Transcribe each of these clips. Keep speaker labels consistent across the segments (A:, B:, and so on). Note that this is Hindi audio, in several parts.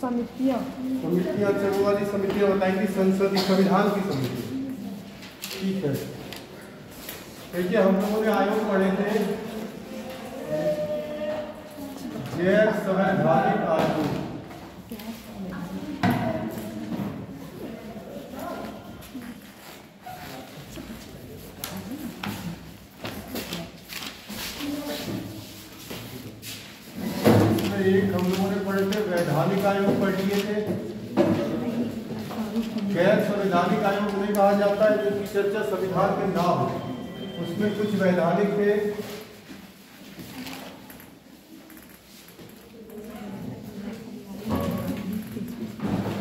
A: समितियाँ
B: अच्छा वो वाली समितियाँ बताएंगी, संसद संविधान की समिति। ठीक है, देखिए हम लोगों ने आयोग पढ़े थे गैर संवैधानिक आयोग। एक हम लोगों ने पढ़े थे वैधानिक आयोग पढ़ लिए थे। गैर संवैधानिक आयोग उन्हें कहा जाता है जिनकी चर्चा संविधान के ना हो। उसमें कुछ वैधानिक थे,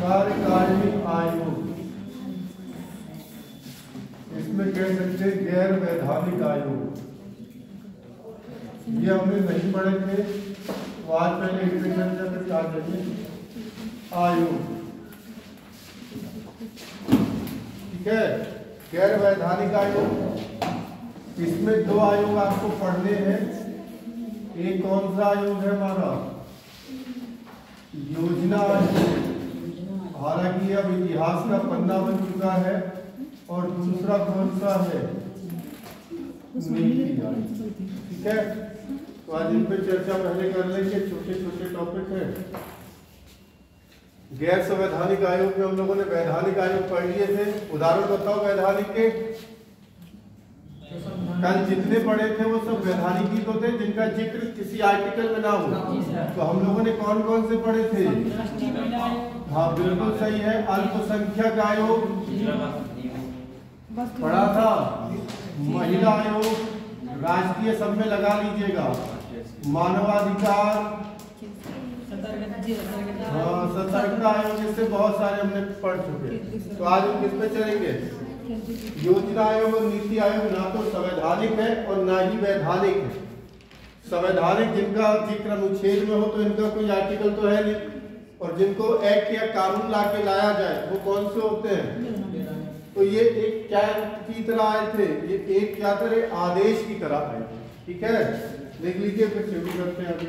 B: कार्यकारिणी आयोग, इसमें कह सकते हैं गैर वैधानिक आयोग। ये हमने नहीं पढ़े थे, तो आज पहले इंट्रोडक्शन से आ जाइए। आयोग, ठीक है, गैर वैधानिक आयोग, इसमें दो आयोग आपको पढ़ने हैं। एक कौन सा आयोग है हमारा? योजना आयोग, हालांकि अब इतिहास का पन्ना बन चुका है। और दूसरा कौन सा है? नीति आयोग। ठीक है, तो आज इन पे चर्चा पहले कर लेंगे, छोटे छोटे टॉपिक है। गैर संवैधानिक आयोग में हम लोगों ने वैधानिक आयोग पढ़ लिए थे। उदाहरण बताओ वैधानिक के। कल जितने पढ़े थे वो सब वैधानिक ही तो थे जिनका जिक्र किसी आर्टिकल में ना हो। तो हम लोगों ने कौन कौन से पढ़े थे? हाँ बिल्कुल सही है, अल्पसंख्यक आयोग पढ़ा था, महिला आयोग, राष्ट्रीय सब में लगा लीजिएगा, मानवाधिकार, सतर्कता आयोग, इससे बहुत सारे हमने पढ़ चुके। तो आज हम किस पे चलेंगे? योजना आयोग और नीति आयोग ना तो संवैधानिक है और ना ही वैधानिक है। संवैधानिक जिनका जिक्र अनुच्छेद में हो तो इनका कोई आर्टिकल तो है नहीं, और जिनको एक्ट या कानून ला के लाया जाए वो कौन से होते हैं? तो ये एक क्या की तरह आए थे, ये एक क्या तरह आदेश की तरह आए। ठीक है, देख लीजिए, फिर शुरू करते हैं अभी।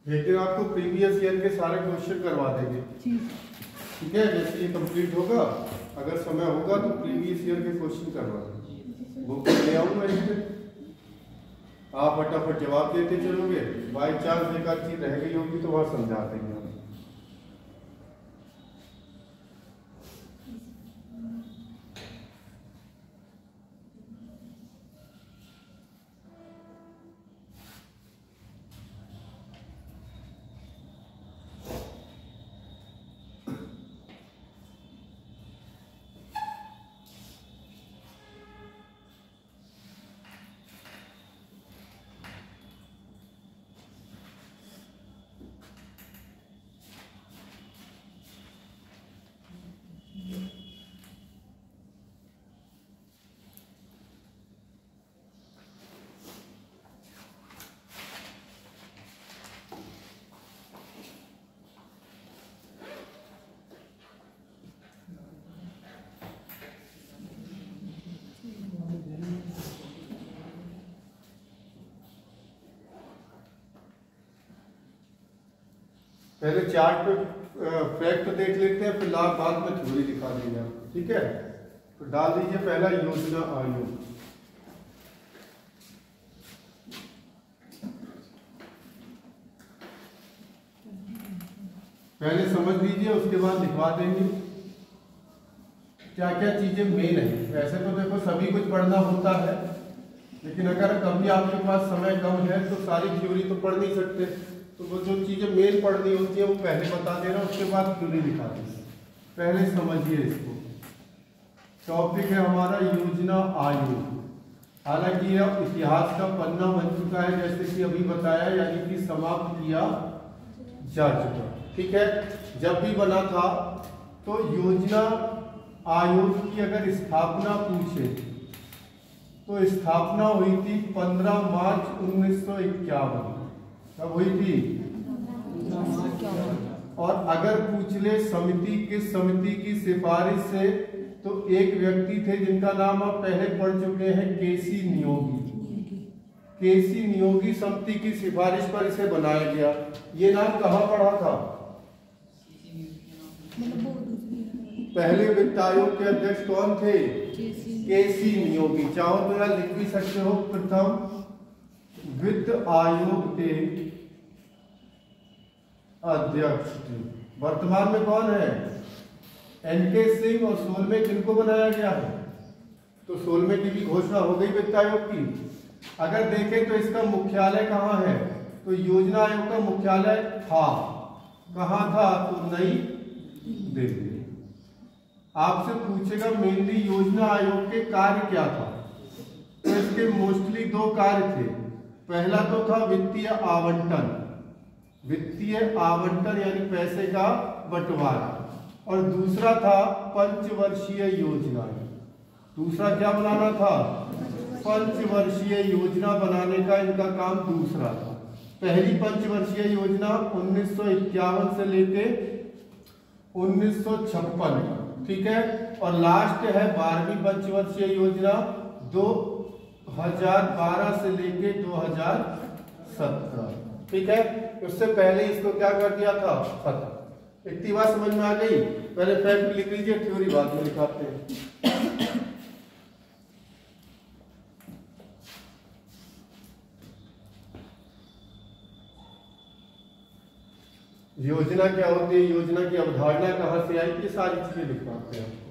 B: एक दिन आपको प्रीवियस ईयर के सारे क्वेश्चन करवा देंगे। ठीक है, जैसे ये कंप्लीट होगा, अगर समय होगा तो प्रीवियस ईयर के क्वेश्चन करवा देंगे। बुक ले आऊंगा इसमें, आप फटाफट जवाब देते चलोगे। बाई चांस एक आध चीज रह गई होगी तो वहां समझा देंगे। पहले चार्ट पे फैक्ट देख लेते हैं, फिर बाद में थ्योरी दिखा देंगे आपको। ठीक है, तो डाल दीजिए पहला योजना आयोग। पहले समझ लीजिए, उसके बाद लिखवा देंगे क्या क्या चीजें मेन है। वैसे तो देखो सभी कुछ पढ़ना होता है, लेकिन अगर कभी आपके पास समय कम है तो सारी थ्योरी तो पढ़ नहीं सकते। तो वो जो चीजें मेन पढ़नी होती है वो पहले बता देना, उसके बाद थ्योरी दिखा देना। पहले समझिए इसको। टॉपिक है हमारा योजना आयोग। हालांकि यह इतिहास का पन्ना बन चुका है, जैसे कि अभी बताया, यानी कि समाप्त किया जा चुका। ठीक है, जब भी बना था तो योजना आयोग की अगर स्थापना पूछे तो स्थापना हुई थी 15 मार्च 1951। कब हुई थी? और अगर पूछ ले समिति किस समिति की सिफारिश से, तो एक व्यक्ति थे जिनका नाम आप पहले पढ़ चुके हैं, केसी नियोगी। केसी नियोगी समिति की सिफारिश पर इसे बनाया गया। ये नाम कहाँ पढ़ा था? पहले वित्त आयोग के अध्यक्ष कौन थे? केसी नियोगी। चाहो तो यार लिख भी सकते हो, प्रथम वित्त आयोग के अध्यक्ष। वर्तमान में कौन है? एनके सिंह। और 16वें किनको बनाया गया है? तो 16वें की भी घोषणा हो गई वित्त आयोग की। अगर देखें तो इसका मुख्यालय कहाँ है? तो योजना आयोग का मुख्यालय था, कहाँ था? तो नई दिल्ली। आपसे पूछेगा मेनली योजना आयोग के कार्य क्या था, तो इसके मोस्टली दो कार्य थे। पहला तो था वित्तीय आवंटन, वित्तीय आवंटन यानी पैसे का बंटवारा, और दूसरा था पंचवर्षीय योजना। दूसरा क्या बनाना था? पंचवर्षीय योजना बनाने का इनका काम दूसरा था। पहली पंचवर्षीय योजना 1951 से लेके 1956, ठीक है, और लास्ट है 12वीं पंचवर्षीय योजना 2012 से लेके 2017, ठीक है। उससे पहले इसको क्या कर दिया था? खत्म। इतनी बात समझ में आ गई? पहले फैक्ट लिख लीजिए, थ्योरी बाद में लिखाते हैं। योजना क्या होती है, योजना की अवधारणा कहां से आई, ये सारी चीजें लिखवाते हैं आपको।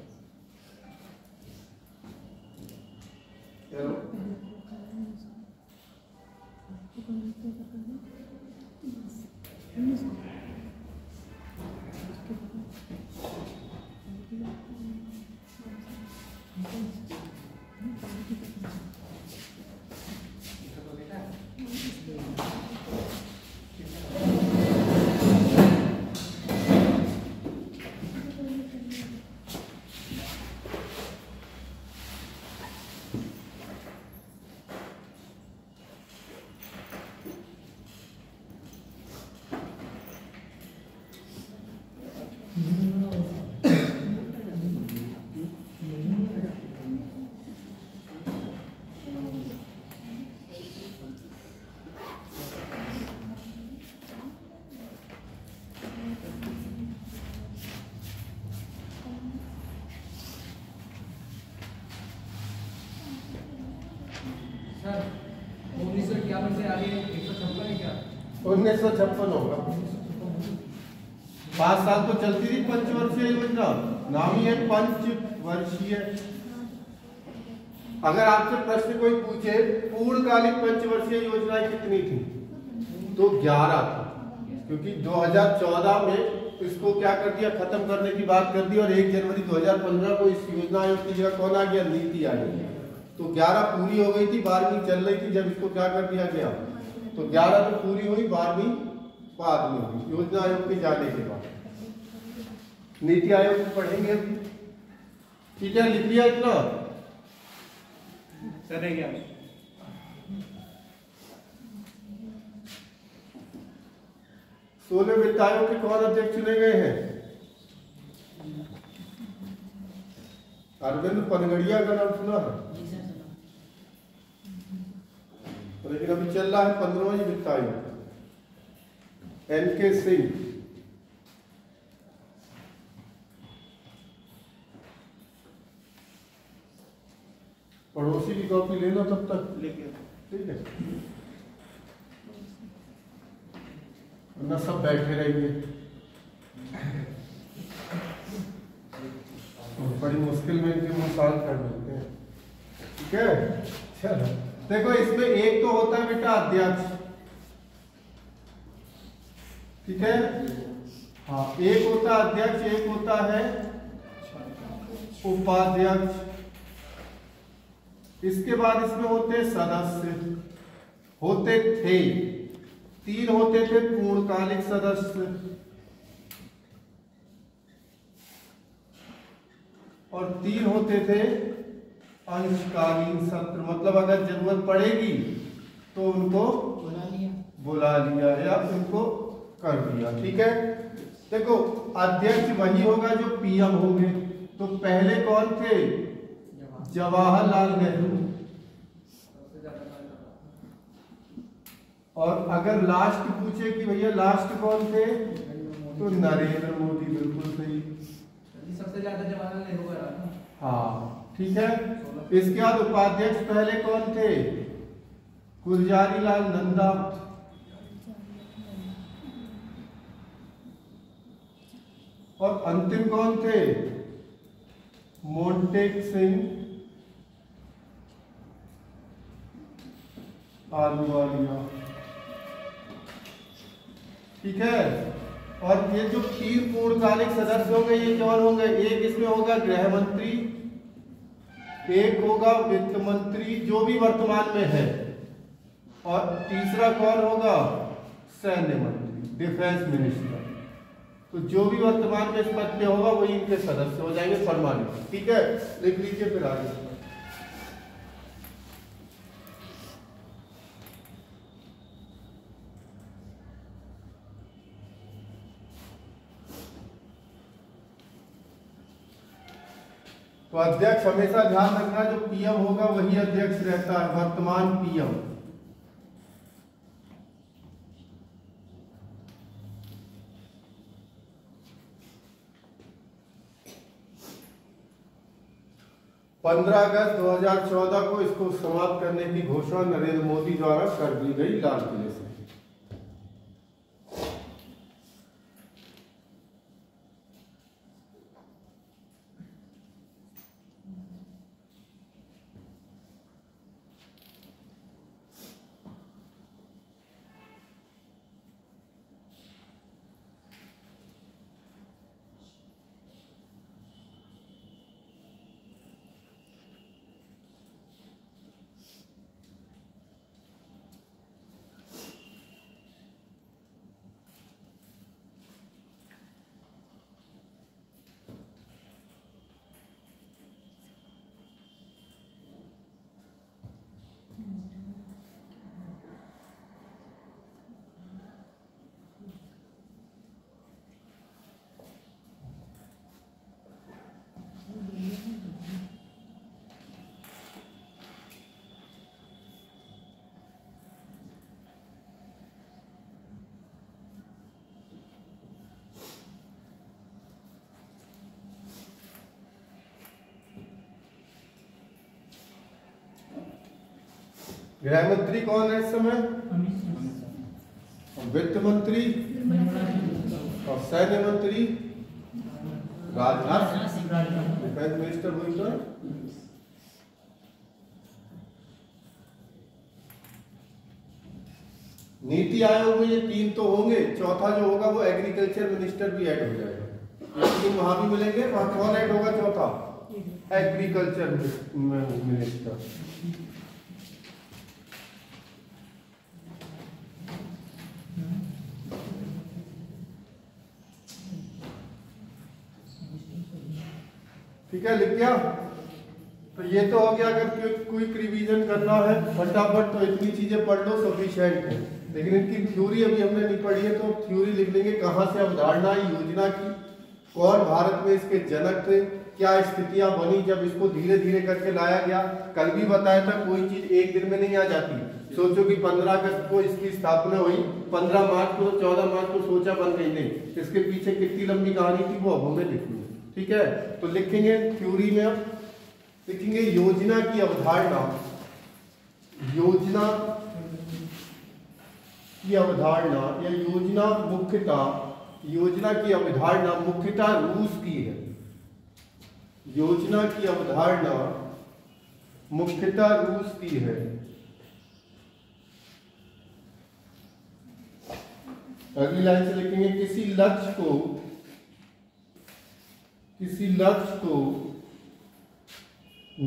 A: सर 1951 से आगे 156 है क्या?
B: 1956 होगा। 5 साल तो चलती थी पंचवर्षीय योजना, नाम ही है पंचवर्षीय। अगर आपसे प्रश्न कोई पूछे पूर्णकालिक पंचवर्षीय योजनाएं कितनी थी, तो 11 थी, क्योंकि 2014 में इसको क्या कर दिया, खत्म करने की बात कर दी, और 1 जनवरी 2015 को इस योजना आयोग की जगह कौन आ गया? नीति आयोग। तो 11 पूरी हो गई थी, 12वीं चल रही थी जब इसको क्या कर दिया गया। तो 11 तो पूरी हुई, 12वीं बाद में हुई योजना आयोग के जाने के बाद। नीति आयोग को पढ़ेंगे अभी, ठीक है। लिख लिया इतना
A: सर है क्या?
B: 16 वित्त आयोग के कौन अध्यक्ष चुने गए हैं? अरविंद पनगड़िया का नाम सुना है, लेकिन अभी चल रहा है 15वां वित्त आयोग, एनके सिंह। पड़ोसी की कॉपी लेना तब तक लेके, ठीक है, वरना सब बैठे रहेंगे, बड़ी मुश्किल में इनके मुंह शांत कर देते हैं, ठीक है। चलो देखो, इसमें एक तो होता है बेटा अध्यक्ष, ठीक है, हाँ, एक होता है अध्यक्ष, एक होता है उपाध्यक्ष। इसके बाद इसमें होते हैं सदस्य, होते थे 3 होते थे पूर्णकालिक सदस्य, और 3 होते थे अंशकालीन सत्र, मतलब अगर जरूरत पड़ेगी तो उनको बुला लिया या उनको कर दिया। ठीक है, देखो अध्यक्ष वही होगा जो पीएम होंगे। तो पहले कौन थे? जवाहरलाल नेहरू। और अगर लास्ट पूछे कि भैया लास्ट कौन थे, तो नरेंद्र मोदी। बिल्कुल सही,
A: सबसे ज्यादा जवाहरलाल नेहरू का रहा।
B: हाँ ठीक है। इसके बाद उपाध्यक्ष पहले कौन थे? गुलजारी लाल नंदा। और अंतिम कौन थे? मोंटेक सिंह आलूवालिया। ठीक है, और ये जो 3 पूर्णकालिक सदस्य होंगे ये कौन होंगे? एक इसमें होगा गृह मंत्री, एक होगा वित्त मंत्री जो भी वर्तमान में है, और तीसरा कौन होगा? सैन्य मंत्री, डिफेंस मिनिस्टर। तो जो भी वर्तमान में इस पद पे होगा वही इनके सदस्य हो जाएंगे परमानेंट। ठीक है, लिख लीजिए फिर आगे। तो अध्यक्ष हमेशा ध्यान रखना, जो पीएम होगा वही अध्यक्ष रहता है, वर्तमान पीएम। पंद्रह अगस्त 2014 को इसको समाप्त करने की घोषणा नरेंद्र मोदी द्वारा कर दी गई लाल किले से। गृह मंत्री कौन है इस समय? वित्त मंत्री और सैन्य मंत्री राजनाथ, डिफेंस मिनिस्टर हुई तो। नीति आयोग में ये 3 तो होंगे, चौथा जो होगा वो एग्रीकल्चर मिनिस्टर भी ऐड हो जाएगा। लेकिन वहां भी मिलेंगे, वहां कौन ऐड होगा? चौथा एग्रीकल्चर मिनिस्टर। ठीक है, लिख गया? तो ये तो हो गया। अगर क्विक रिवीजन करना है फटाफट तो इतनी चीजें पढ़ लो, सफिशिएंट है। लेकिन इनकी थ्योरी अभी हमने नहीं पढ़ी है, तो थ्योरी लिख लेंगे। कहाँ से अवधारणा योजना की, कौन भारत में इसके जनक थे, क्या स्थितियां बनी जब इसको धीरे धीरे करके लाया गया। कल भी बताया था कोई चीज एक दिन में नहीं आ जाती। सोचो कि 15 अगस्त को इसकी स्थापना हुई, 15 मार्च को, 14 मार्च को सोचा बन गई नहीं। इसके पीछे कितनी लंबी कहानी थी वो अब हमें लिखनी है। ठीक है, तो लिखेंगे थ्योरी में, अब लिखेंगे योजना की अवधारणा। योजना की अवधारणा या योजना की अवधारणा मुख्यतः रूस की है। योजना की अवधारणा मुख्यतः रूस की है। अगली लाइन से लिखेंगे किसी लक्ष्य को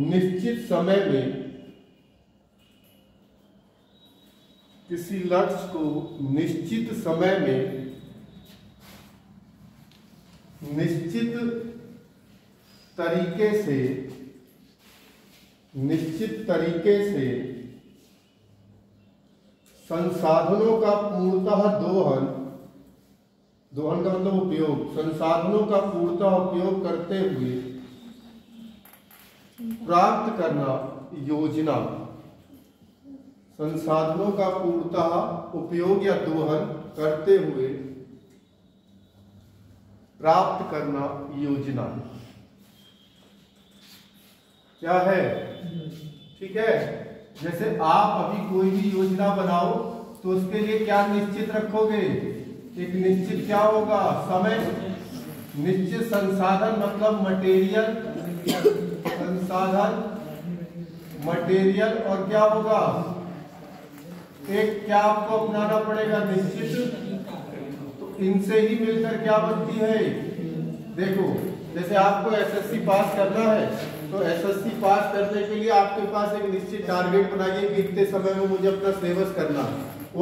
B: निश्चित समय में निश्चित तरीके से संसाधनों का पूर्णतः दोहन का मतलब उपयोग, संसाधनों का पूर्णतः उपयोग करते हुए प्राप्त करना योजना। संसाधनों का पूर्णतः उपयोग या दोहन करते हुए प्राप्त करना योजना क्या है? ठीक है। जैसे आप अभी कोई भी योजना बनाओ तो उसके लिए क्या निश्चित रखोगे? एक निश्चित क्या होगा? समय। निश्चित संसाधन मतलब मटेरियल, संसाधन मटेरियल, और क्या होगा? एक क्या आपको अपनाना पड़ेगा? निश्चित। तो इनसे ही मिलकर क्या बनती है? देखो, जैसे आपको एसएससी पास करना है तो एसएससी पास करने के लिए आपके पास एक निश्चित टारगेट बनाइए कि इतने समय में मुझे अपना सिलेबस करना है।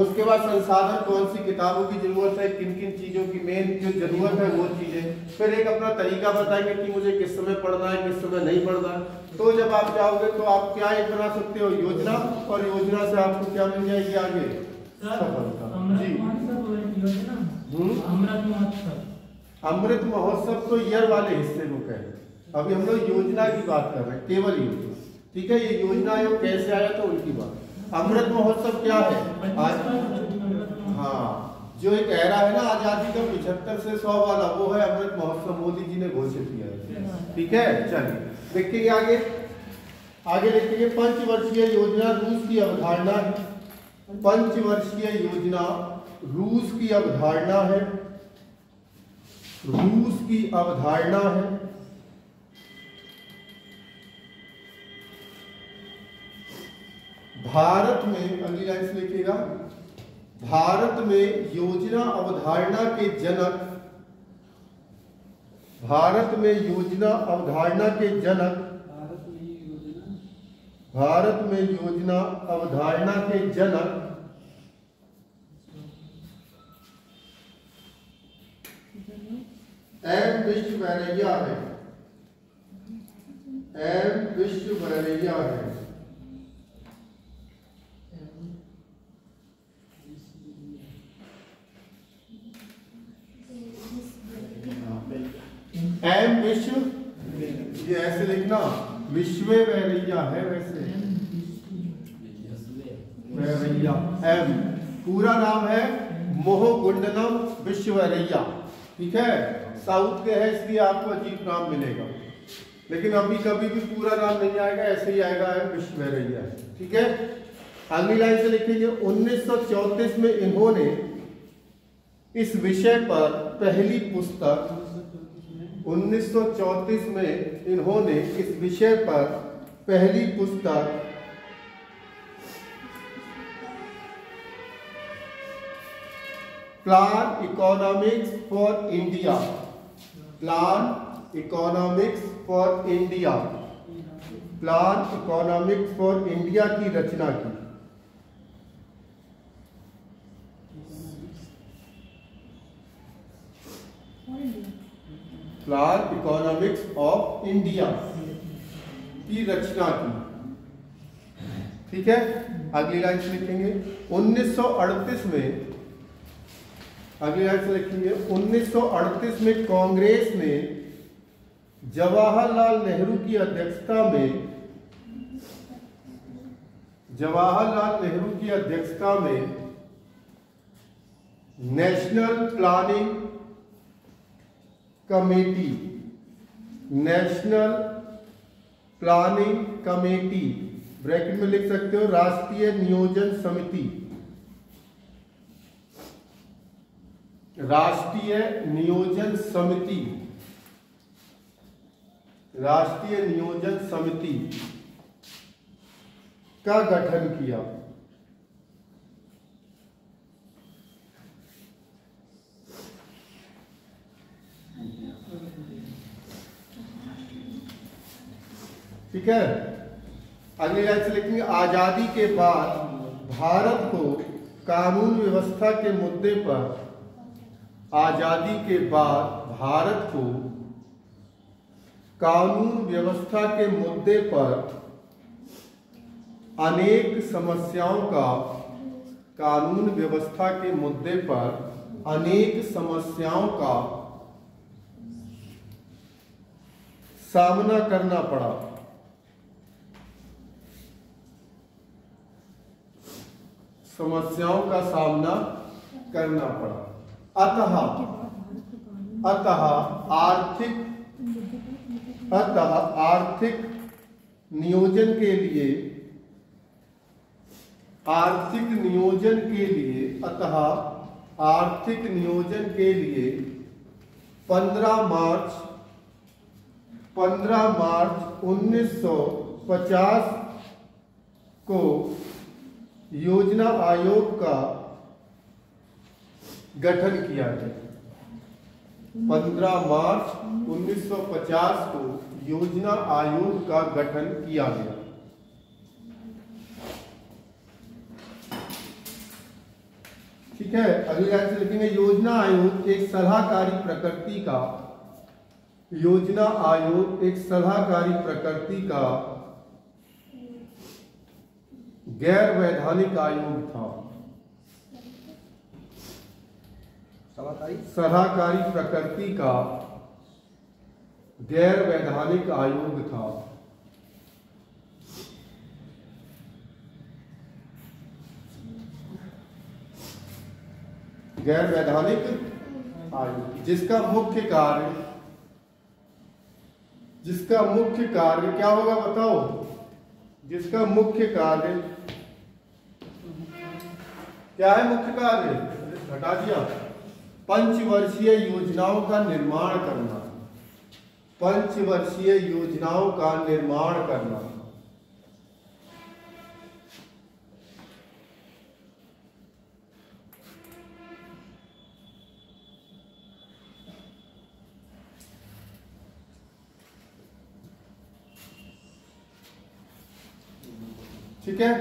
B: उसके बाद संसाधन, कौन सी किताबों की जरूरत है, किन किन चीजों की मेन जो जरूरत है वो चीजें, फिर एक अपना तरीका बताएंगे कि मुझे किस समय पढ़ना है, किस समय नहीं पढ़ना है। तो जब आप जाओगे तो आप क्या एक बना सकते हो? योजना, और योजना से आपको क्या मिल जाएगी आगे? सफलता। जी, अमृत महोत्सव तो ईयर वाले हिस्से को कहें, अभी हम लोग योजना की बात कर रहे हैं, केवल योजना। ठीक है, ये योजना आयोग कैसे आया तो उनकी बात। अमृत महोत्सव क्या है? आज हाँ, जो एक एरा है ना आजादी का 75 से 100 वाला, वो है अमृत महोत्सव, मोदी जी ने घोषित किया है। ठीक है, चलिए देखेंगे आगे देखेंगे। पंचवर्षीय योजना रूस की अवधारणा है। पंचवर्षीय योजना रूस की अवधारणा है, रूस की अवधारणा है। भारत में, अगली लाइन से लिखिएगा, भारत में योजना अवधारणा के जनक, भारत में योजना अवधारणा के जनक, भारत में योजना अवधारणा के जनक एम विश्वेश्वरैया है, एम विश्वेश्वरैया है। एम विश्व, ये ऐसे लिखना, विश्वेश्वरैया है, वैसे वैरैया। एम पूरा नाम है मोहगुंडलम विश्वेश्वरैया। ठीक है, साउथ के है इसलिए आपको अजीब नाम मिलेगा, लेकिन अभी कभी भी पूरा नाम नहीं आएगा, ऐसे ही आएगा, एम विश्वेश्वरैया। ठीक है, अगली लाइन से लिखेंगे। 1934 में इन्होंने इस विषय पर पहली पुस्तक, 1934 में इन्होंने इस विषय पर पहली पुस्तक plan economics for India, plan economics for India, plan economics for India की रचना की। प्लान इकोनॉमिक्स ऑफ इंडिया की रचना की। ठीक है, अगली लाइन से लिखेंगे 1938 में, अगली लाइन से लिखेंगे 1938 में कांग्रेस ने जवाहरलाल नेहरू की अध्यक्षता में, जवाहरलाल नेहरू की अध्यक्षता में national planning committee, national planning committee, bracket में लिख सकते हो राष्ट्रीय नियोजन समिति, राष्ट्रीय नियोजन समिति, राष्ट्रीय नियोजन समिति का गठन किया। ठीक है, अगली लाइन से लिखेंगे आजादी के बाद भारत को कानून व्यवस्था के मुद्दे पर, आजादी के बाद भारत को कानून व्यवस्था के मुद्दे पर अनेक समस्याओं का कानून व्यवस्था के मुद्दे पर अनेक समस्याओं का सामना करना पड़ा। समस्याओं का सामना करना पड़ा। अतः आर्थिक नियोजन के लिए आर्थिक नियोजन के लिए 15 मार्च 1950 को योजना आयोग का गठन किया गया। 15 मार्च 1950 को योजना आयोग का गठन किया गया। ठीक है, अगली लाइन से लिखेंगे योजना आयोग एक सलाहकारी प्रकृति का गैर वैधानिक आयोग था। सलाहकारी प्रकृति का गैर वैधानिक आयोग था। गैर वैधानिक आयोग जिसका मुख्य कार्य क्या होगा बताओ? जिसका मुख्य कार्य क्या है? मुख्य कार्य हटा दिया। पंचवर्षीय योजनाओं का निर्माण करना। पंचवर्षीय योजनाओं का निर्माण करना। ठीक है,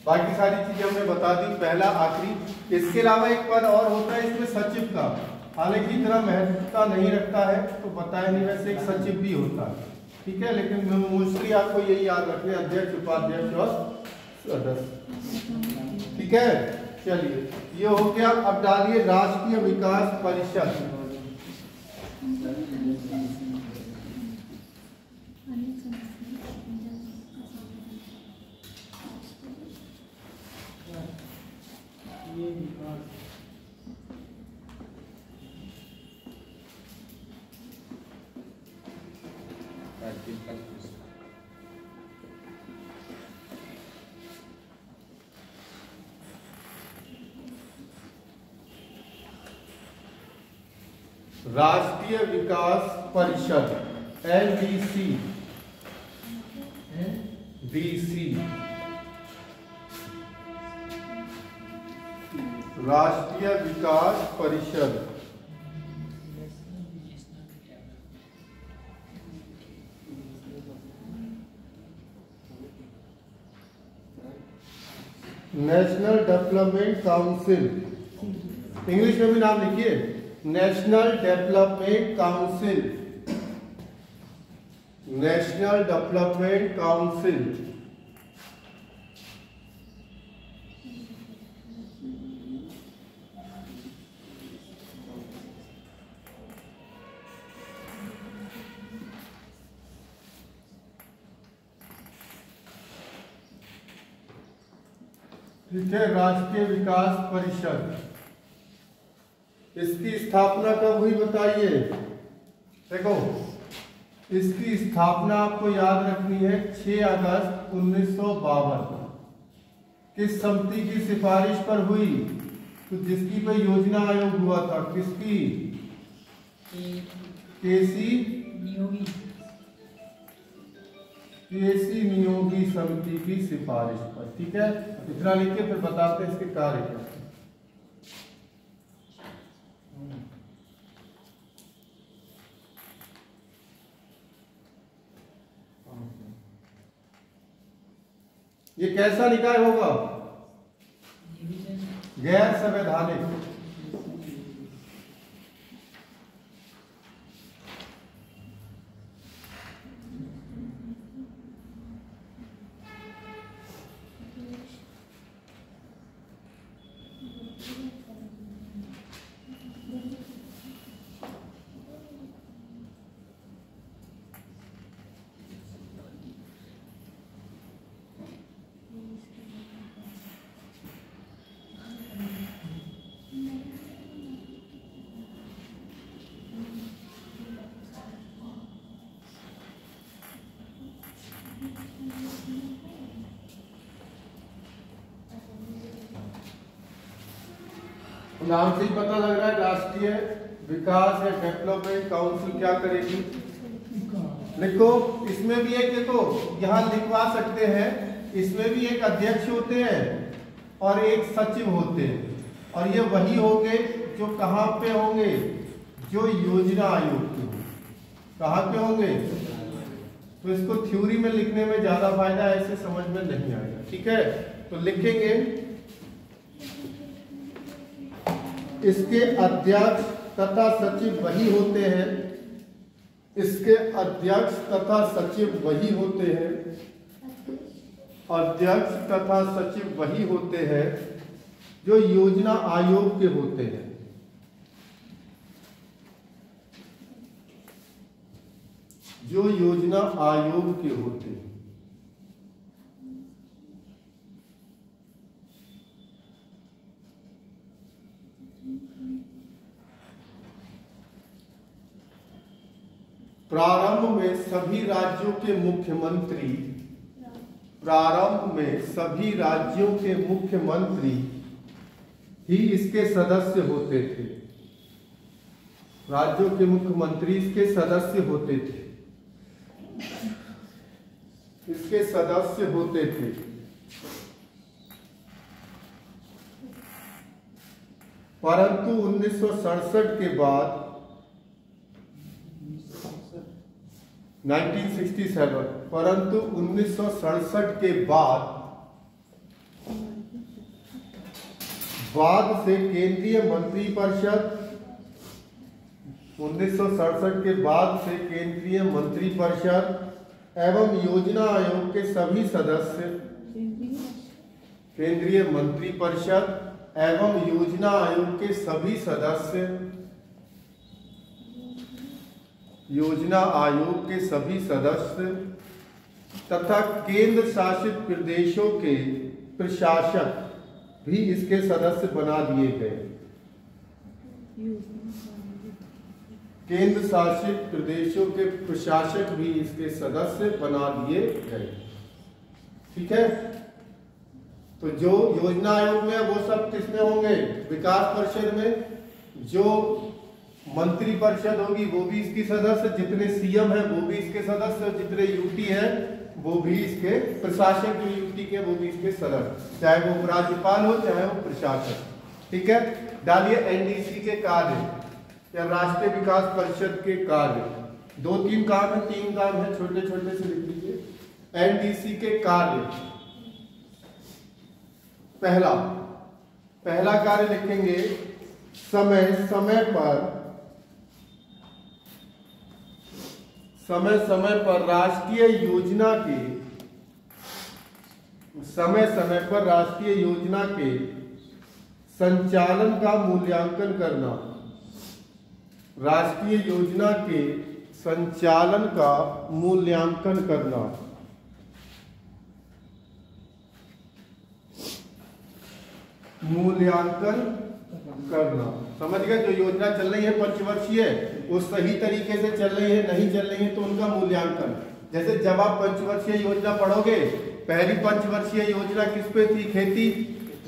B: बाकी सारी चीजें हमने बता दी, पहला आखिरी। इसके अलावा एक पद और होता है इसमें सचिव का, हालांकि इतना महत्वता नहीं रखता है तो बताया नहीं, वैसे एक सचिव भी होता है। ठीक है, लेकिन मोस्टली आपको यही याद रखना है, अध्यक्ष, उपाध्यक्ष और सदस्य। ठीक है, चलिए ये हो गया। अब डालिए राष्ट्रीय विकास परिषद। राष्ट्रीय विकास परिषद NDC राष्ट्रीय विकास परिषद नेशनल डेवलपमेंट काउंसिल, इंग्लिश में भी नाम लिखिए, national development council. National development council ठीक है, राष्ट्रीय विकास परिषद। इसकी स्थापना कब हुई बताइए? देखो, इसकी स्थापना आपको याद रखनी है 6 अगस्त 1952। किस समिति की सिफारिश पर हुई? तो जिसकी पे योजना आयोग हुआ था, किसकी? केसी नियोगी समिति की सिफारिश पर। ठीक है, इतना लिख के फिर बताते हैं इसके कार्य क्या है। ये कैसा निकाय होगा? गैर संवैधानिक। नाम से ही पता लग रहा है राष्ट्रीय विकास या डेवलपमेंट काउंसिल क्या करेगी। लिखो, इसमें भी एक, देखो यहाँ लिखवा सकते हैं, इसमें भी एक अध्यक्ष होते हैं और एक सचिव होते हैं, और ये वही होंगे जो कहाँ पे होंगे, जो योजना आयोग के होंगे। कहाँ पे होंगे? तो इसको थ्योरी में लिखने में ज्यादा फायदा है, ऐसे समझ में नहीं आएगा। ठीक है, तो लिखेंगे इसके अध्यक्ष तथा सचिव वही होते हैं, इसके अध्यक्ष तथा सचिव वही होते हैं, अध्यक्ष तथा सचिव वही होते हैं जो योजना आयोग के होते हैं। जो योजना आयोग के होते हैं। प्रारंभ में सभी राज्यों के मुख्यमंत्री, प्रारंभ में सभी राज्यों के मुख्यमंत्री ही इसके सदस्य होते थे। राज्यों के मुख्यमंत्री इसके सदस्य होते थे, इसके सदस्य होते थे। परंतु 1967 के बाद 1967, परंतु 1967 के बाद से केंद्रीय मंत्रिपरिषद, 1967 के बाद से केंद्रीय मंत्रिपरिषद एवं योजना आयोग के सभी सदस्य, केंद्रीय मंत्रिपरिषद एवं योजना आयोग के सभी सदस्य, योजना आयोग के सभी सदस्य तथा केंद्र शासित प्रदेशों के प्रशासक भी इसके सदस्य बना दिए गए। केंद्र शासित प्रदेशों के प्रशासक भी इसके सदस्य बना दिए गए। ठीक है, तो जो योजना आयोग में वो सब किसमें होंगे? विकास परिषद में। जो मंत्री परिषद होगी वो भी इसकी सदस्य, जितने सीएम है वो भी इसके सदस्य, जितने यूटी है वो भी इसके प्रशासक, जो यूटी के वो भी इसके सदस्य, चाहे वो उपराज्यपाल हो चाहे वो प्रशासक। ठीक है, डालिए एनडीसी के कार्य या राष्ट्रीय विकास परिषद के कार्य। 2-3 काम है, 3 काम है, छोटे छोटे से लिख लीजिए। एनडीसी के कार्य, पहला कार्य लिखेंगे समय समय पर राष्ट्रीय योजना के, समय समय पर राष्ट्रीय योजना के संचालन का मूल्यांकन करना, राष्ट्रीय योजना के संचालन का मूल्यांकन करना। मूल्यांकन करना, समझ गए? जो योजना चल रही है पंचवर्षीय, वो सही तरीके से चल रही है, नहीं चल रही है तो उनका मूल्यांकन। जैसे जब आप पंचवर्षीय योजना पढ़ोगे, पहली पंचवर्षीय योजना किस पे थी? खेती।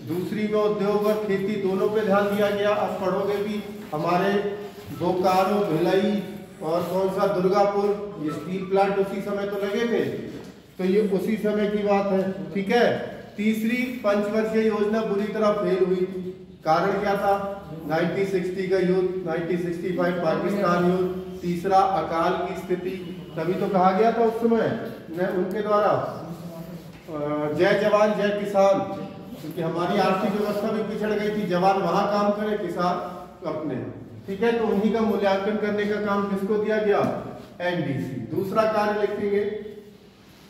B: दूसरी में उद्योग और खेती दोनों पे ध्यान दिया गया। अब पढ़ोगे भी, हमारे बोकारो, भिलाई और कौन सा दुर्गापुर, ये स्टील प्लांट उसी समय तो लगे थे, तो ये उसी समय की बात है। ठीक है, तीसरी पंचवर्षीय योजना बुरी तरह फेल हुई थी। कारण क्या था? 1960 का युद्ध, 1965 पाकिस्तान युद्ध, तीसरा अकाल की स्थिति। तभी तो कहा गया था उस समय उनके द्वारा जय जवान जय किसान, क्योंकि हमारी आर्थिक व्यवस्था भी पिछड़ गई थी। जवान वहां काम करे, किसान अपने। ठीक है, तो उन्हीं का मूल्यांकन करने का काम किसको दिया गया? एनडीसी। दूसरा कार्य लिखेंगे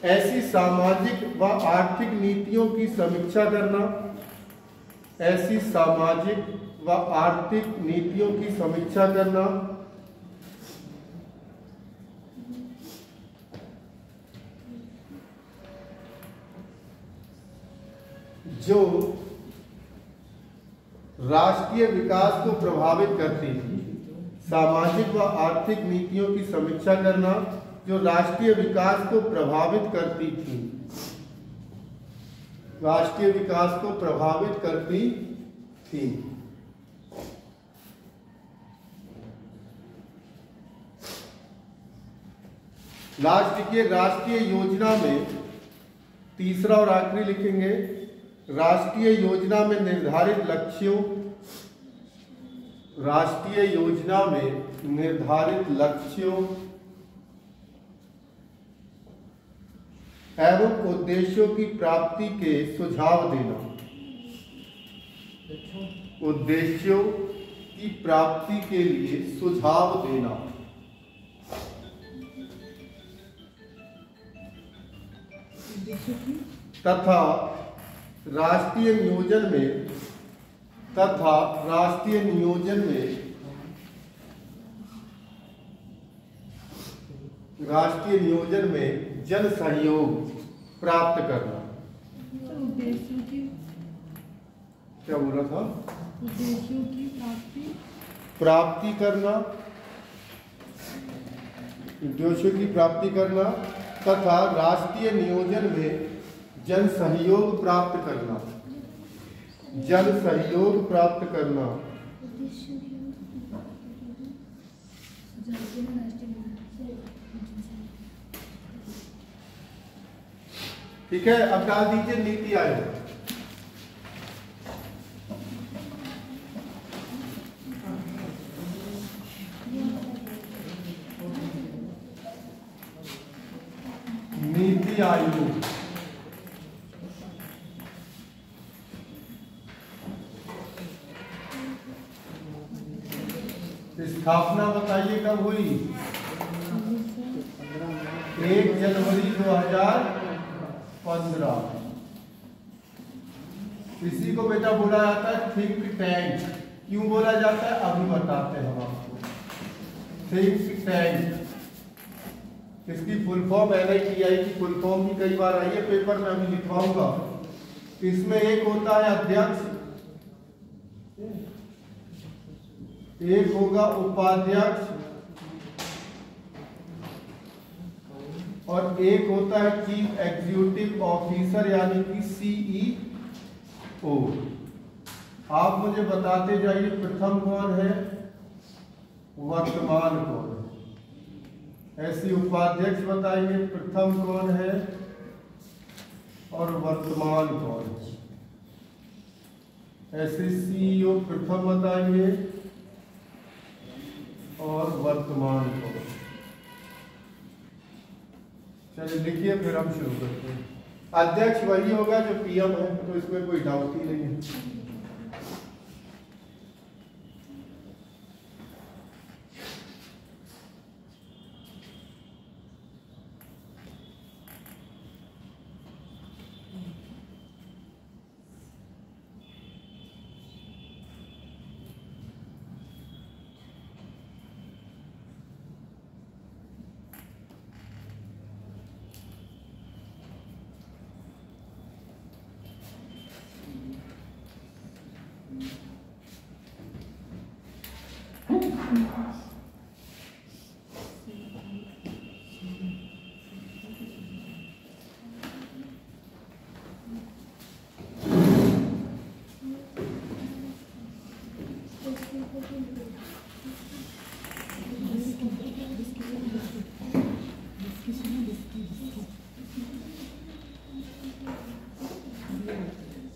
B: ऐसी सामाजिक व आर्थिक नीतियों की समीक्षा करना, ऐसी सामाजिक व आर्थिक नीतियों की समीक्षा करना जो राष्ट्रीय विकास को प्रभावित करती थी। सामाजिक व आर्थिक नीतियों की समीक्षा करना जो राष्ट्रीय विकास को प्रभावित करती थी, राष्ट्रीय विकास को प्रभावित करती थी। लास्ट लिखिए, राष्ट्रीय योजना में, तीसरा और आखिरी लिखेंगे, राष्ट्रीय योजना में निर्धारित लक्ष्यों, राष्ट्रीय योजना में निर्धारित लक्ष्यों एवं उद्देश्यों की प्राप्ति के सुझाव देना, उद्देश्यों की प्राप्ति के लिए सुझाव देना, तथा राष्ट्रीय नियोजन में, तथा राष्ट्रीय नियोजन में, राष्ट्रीय नियोजन में जन सहयोग प्राप्त करना।
C: उद्देश्यों की,
B: क्या बोल रहा था?
C: उद्देश्यों की
B: प्राप्ति करना, उद्देश्यों की प्राप्ति करना तथा राष्ट्रीय नियोजन में जन सहयोग प्राप्त करना, जन सहयोग प्राप्त करना। ठीक है, अब डाल दीजिए नीति आयोग। नीति आयोग स्थापना बताइए कब हुई? 1 जनवरी 2015। इसी को बेटा बोला जाता है थिंक टैंक। क्यों बोला जाता है अभी बताते हैं हम आपको। थिंक टैंक, इसकी फुल फॉर्म NITI की फुल फॉर्म भी कई बार आई है पेपर में, अभी लिखवाऊंगा। इसमें एक होता है अध्यक्ष, एक होगा उपाध्यक्ष और एक होता है चीफ एग्जीक्यूटिव ऑफिसर यानी कि CEO। आप मुझे बताते जाइए प्रथम कौन है, वर्तमान कौन है। ऐसी उपाध्यक्ष बताएंगे प्रथम कौन है और वर्तमान कौन है। ऐसे CEO प्रथम बताएंगे और वर्तमान कौन। चलिए लिखिए फिर हम शुरू करते हैं। अध्यक्ष वही होगा जो PM है, तो इसमें कोई डाउट ही नहीं है।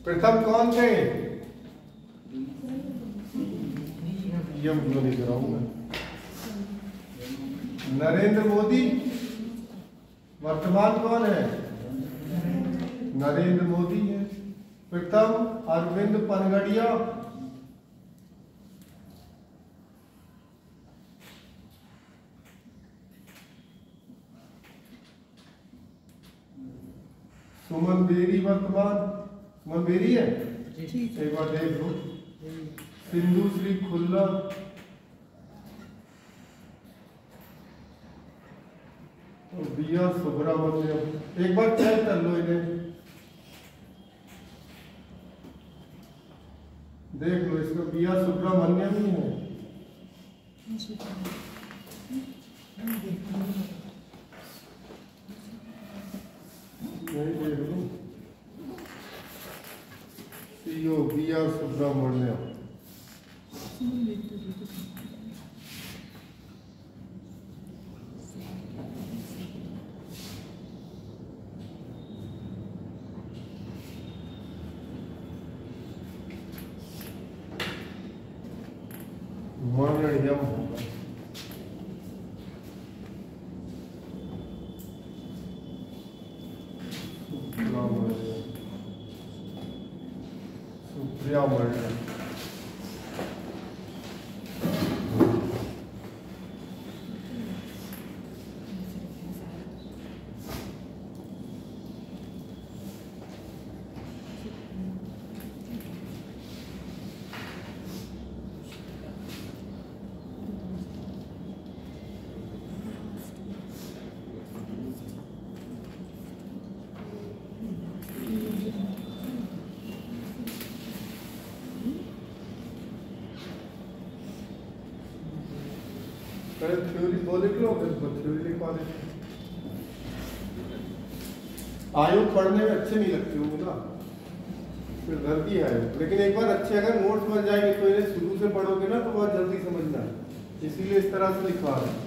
B: प्रथम कौन थे? ये लिख रहा हूं मैं, नरेंद्र मोदी। वर्तमान कौन है? नरेंद्र मोदी है। प्रथम अरविंद पनगड़िया, सुमन बेरी वर्तमान। सुमन बेरी है, एक बार देख लो। सिंधु श्री खुल्ला, बिया सुब्रमण्यम। एक बार चेक कर लो इन्हें, देख लो। इसको बिया सुब्रमण्यम ही है। यही देख लो, CEO बिया सुब्रमण्यम। मध्यम होगा। सुप्रामण्यम थ्योरी बोले क्यों थ्योरी लिखवा देते। आयोग पढ़ने में अच्छे नहीं लगते होंगे ना, फिर गलती है। लेकिन एक बार अच्छे अगर नोट्स बन जाएंगे तो इन्हें शुरू से पढ़ोगे ना तो बहुत जल्दी समझना है, इसीलिए इस तरह से लिखवा रहे हैं।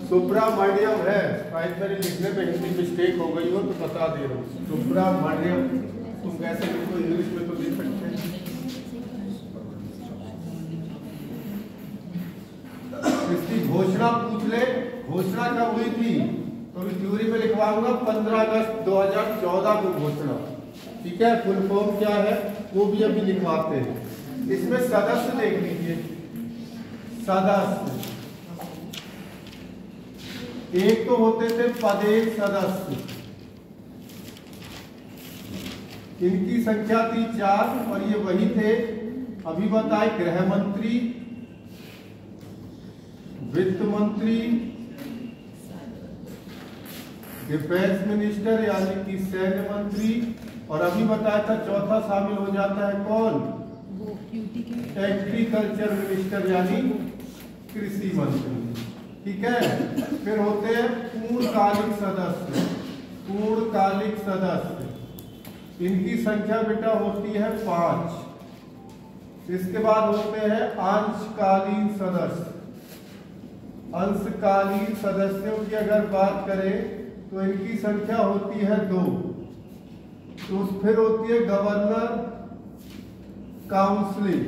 B: सुब्रामण्यम है, शायद मेरे लिखने में हिंदी मिस्टेक हो गई हो तो बता दे रहा हूँ। सुब्रामण्यम तुम कैसे लिखो, इंग्लिश में तो लिख सकते हैं। इसकी घोषणा पूछ ले, घोषणा कब हुई थी तो अभी थ्योरी में लिखवाऊंगा 15 अगस्त 2014 को घोषणा, ठीक है। फुल फॉर्म क्या है वो भी अभी लिखवाते हैं। इसमें सदस्य देख लीजिए, सदस्य एक तो होते थे पदेश सदस्य, इनकी संख्या थी 4 और ये वही थे अभी बताए गृह मंत्री, वित्त मंत्री, डिफेंस मिनिस्टर यानी कि सैन्य मंत्री, और अभी बताया था चौथा शामिल हो जाता है कौन, एग्रीकल्चर मिनिस्टर यानी कृषि मंत्री, ठीक है। फिर होते हैं पूर्णकालिक सदस्य, पूर्णकालिक सदस्य इनकी संख्या बेटा होती है 5। इसके बाद होते हैं अंशकालीन सदस्य, अंशकालीन सदस्यों की अगर बात करें तो इनकी संख्या होती है 2। तो फिर होती है गवर्नर काउंसिलिंग,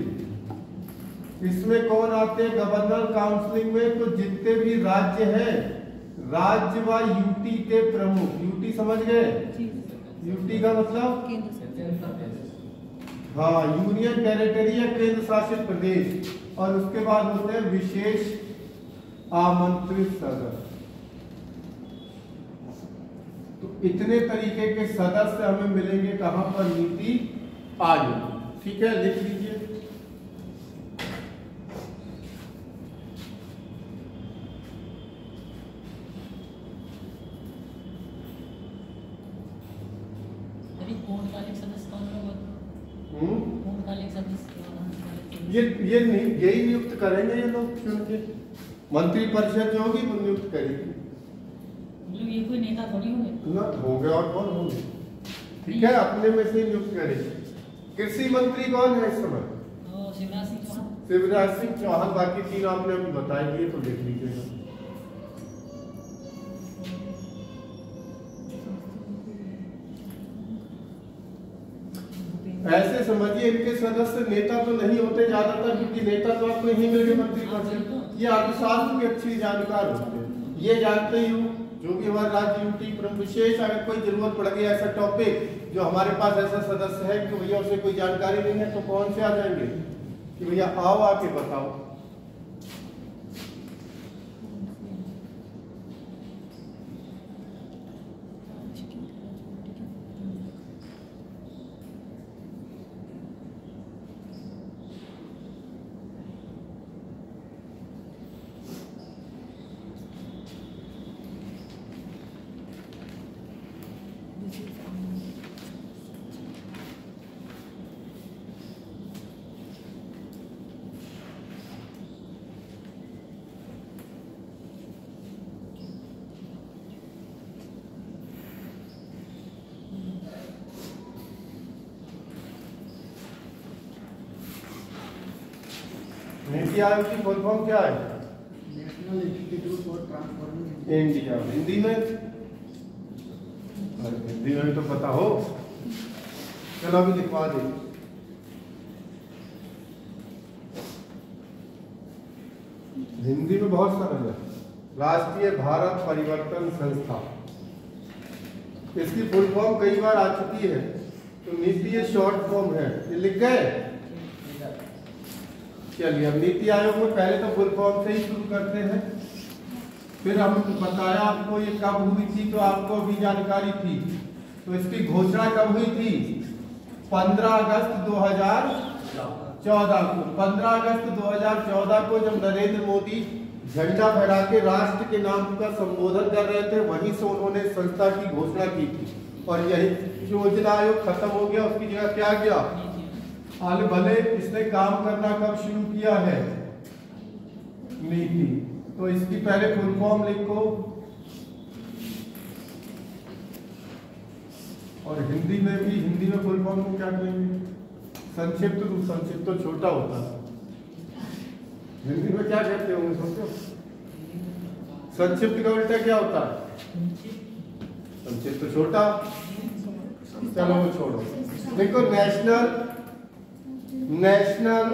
B: इसमें कौन आते हैं गवर्नर काउंसिलिंग में, तो जितने भी राज्य हैं, राज्य व यूटी के प्रमुख, यूटी समझ गए, यूटी का मतलब हाँ यूनियन टेरिटरी या केंद्र शासित प्रदेश, और उसके बाद होते हैं विशेष आमंत्रित सदस्य। तो इतने तरीके के सदस्य हमें मिलेंगे कहां पर, नीति आयोग, ठीक है। लिख लीजिए ये नहीं, यही नियुक्त करेंगे ये लोग, क्योंकि मंत्री परिषद जो होगी वो नियुक्त करेगी।
D: ये कोई नेता थोड़ी होंगे
B: ना, होंगे और कौन होंगे, ठीक है, अपने में से नियुक्त करेगी। कृषि मंत्री कौन है इस समय,
D: शिवराज सिंह चौहान।
B: शिवराज सिंह चौहान, बाकी 3 आपने अभी बताई दिए तो देख लीजिएगा। ऐसे समझिए इनके सदस्य नेता तो नहीं होते ज्यादातर, क्योंकि नेता तो आपको यही मिल गए मंत्री परिषद। ये अर्थशास्त्र के अच्छी जानकार होते हैं, ये जानते ही हो जो भी हमारे राज्य यूटी विशेष अगर कोई जरूरत पड़ गई ऐसा टॉपिक जो हमारे पास ऐसा सदस्य है कि भैया उसे कोई जानकारी नहीं है, तो कौन से आ जाएंगे कि भैया आओ आके बताओ। नीति आयोग की फुल फॉर्म क्या है?
A: National institute for transforming
B: India. Hindi में? हिंदी में तो पता हो, चलो अभी लिखवा दे। हिंदी में बहुत सरल है, राष्ट्रीय भारत परिवर्तन संस्था। इसकी फुल फॉर्म कई बार आ चुकी है, तो नीति ये शॉर्ट फॉर्म है, ये लिख गए। चलिए अब नीति आयोग में पहले तो फुल फॉर्म से ही शुरू करते हैं, फिर हम बताया आपको ये कब हुई थी, तो आपको भी जानकारी थी। तो इसकी घोषणा कब हुई थी? 15 अगस्त 2014 को। 15 अगस्त 2014 को जब नरेंद्र मोदी झंडा फहरा के राष्ट्र के नाम का संबोधन कर रहे थे, वहीं से उन्होंने संस्था की घोषणा की थी। और यही योजना आयोग खत्म हो गया, उसकी जगह क्या किया? हाल भले इसने काम करना कब शुरू किया है? नीति। तो इसकी पहले फुल फॉर्म लिखो, और हिंदी में भी, हिंदी में फुल फॉर्म को क्या कहेंगे? संक्षिप्त रूप। संक्षिप्त तो छोटा होता है, हिंदी में क्या कहते होंगे सोचो? संक्षिप्त का उल्टा क्या होता है? संक्षिप्त तो छोटा। चलो वो छोड़ो, देखो national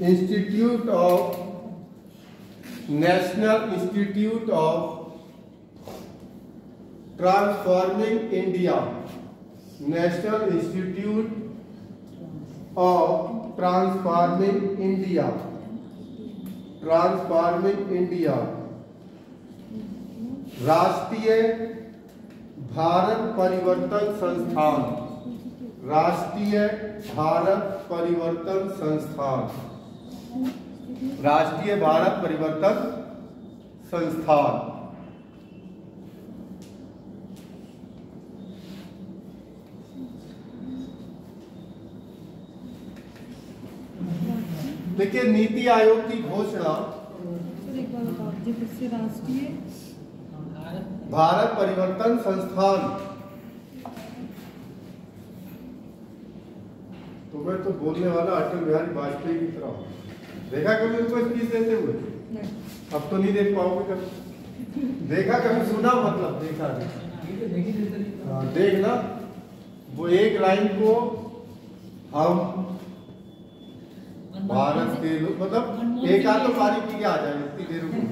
B: institute of transforming India. National institute of transforming India. राष्ट्रीय भारत परिवर्तन संस्थान। राष्ट्रीय भारत परिवर्तन संस्थान। राष्ट्रीय भारत परिवर्तन संस्थान। देखिए नीति आयोग की घोषणा
C: एक बार बताओ जी, फिर से राष्ट्रीय
B: भारत परिवर्तन संस्थान। तो मैं तो बोलने वाला अटल बिहारी वाजपेयी की तरह हूं। देखा कभी उनको स्पीच देते हुए? अब तो नहीं देख पाओगे कभी। देखा कभी? सुना मतलब देखा नहीं। देखना, वो एक लाइन को हम भारत के लोग, मतलब एक आध तो बारीकी के आ जाए इतनी देर में।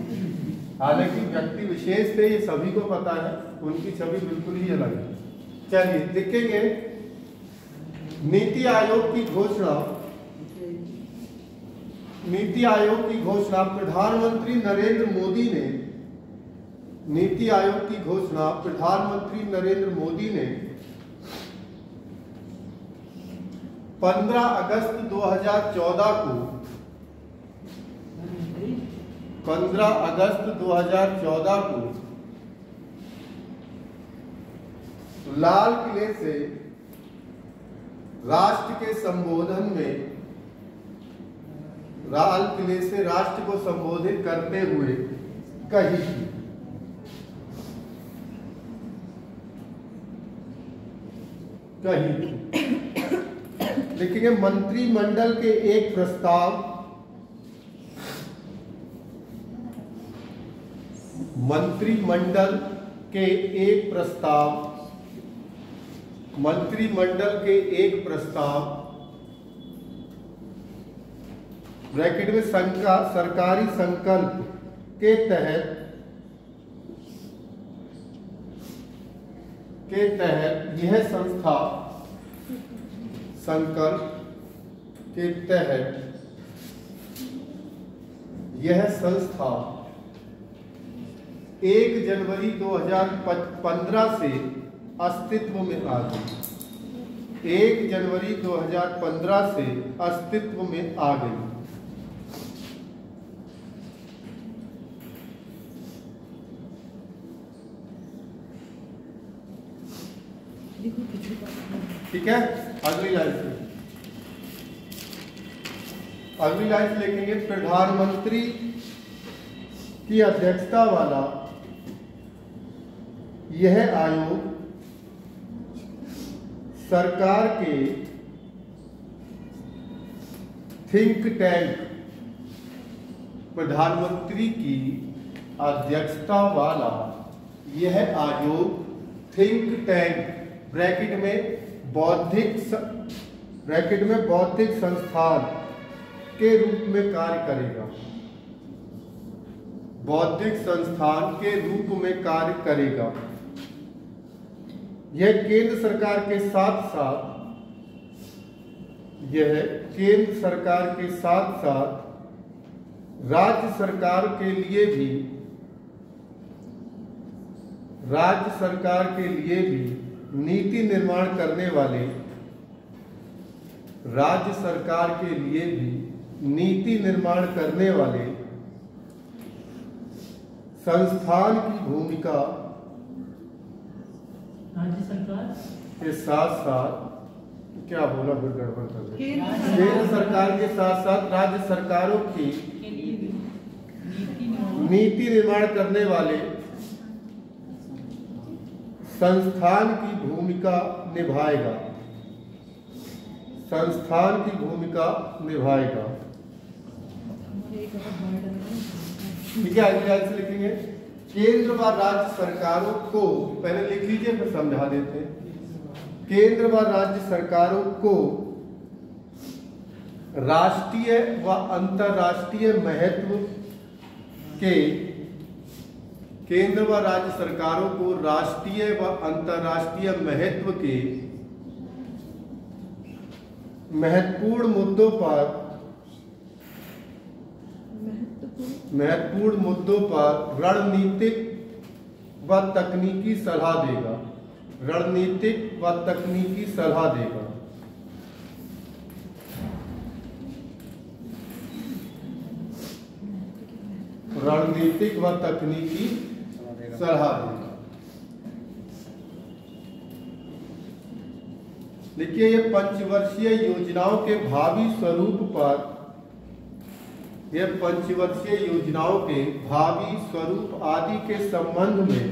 B: हालांकि व्यक्ति विशेष थे, ये सभी को पता है, उनकी छवि बिल्कुल ही अलग है। चलिए देखेंगे नीति आयोग की घोषणा। नीति आयोग की घोषणा प्रधानमंत्री नरेंद्र मोदी ने, नीति आयोग की घोषणा प्रधानमंत्री नरेंद्र मोदी ने 15 अगस्त 2014 को 15 अगस्त 2014 को लाल किले से राष्ट्र के संबोधन में, लाल किले से राष्ट्र को संबोधित करते हुए कही थी। लिखेंगे मंत्रिमंडल के एक प्रस्ताव, मंत्रिमंडल के एक प्रस्ताव ब्रैकेट में सरकारी संकल्प के तहत यह संस्था, संकल्प के तहत यह संस्था 1 जनवरी 2015 से अस्तित्व में आ गई। 1 जनवरी 2015 से अस्तित्व में आ गई। ठीक है, अगली लाइन लिखेंगे प्रधानमंत्री की अध्यक्षता वाला यह आयोग सरकार के थिंक टैंक प्रधानमंत्री की अध्यक्षता वाला यह आयोग थिंक टैंक ब्रैकेट में बौद्धिक संस्थान के रूप में कार्य करेगा। बौद्धिक संस्थान के रूप में कार्य करेगा। यह केंद्र सरकार के साथ साथ राज्य सरकार के लिए भी नीति निर्माण करने वाले संस्थान की भूमिका
D: राज्य सरकार
B: के साथ साथ क्या बोला फिर गड़बड़ कर गई। केंद्र सरकार के साथ साथ राज्य सरकारों की
D: के लिए भी
B: नीति निर्माण करने वाले संस्थान की भूमिका निभाएगा। ठीक है, आगे से लिखेंगे केंद्र व राज्य सरकारों को, पहले लिख लीजिए फिर समझा देते हैं। केंद्र व राज्य सरकारों को राष्ट्रीय व अंतर्राष्ट्रीय महत्व के महत्वपूर्ण मुद्दों पर रणनीतिक व तकनीकी सलाह देगा। रणनीतिक व तकनीकी सलाह देगा। देखिए, ये पंचवर्षीय योजनाओं के भावी स्वरूप आदि के संबंध में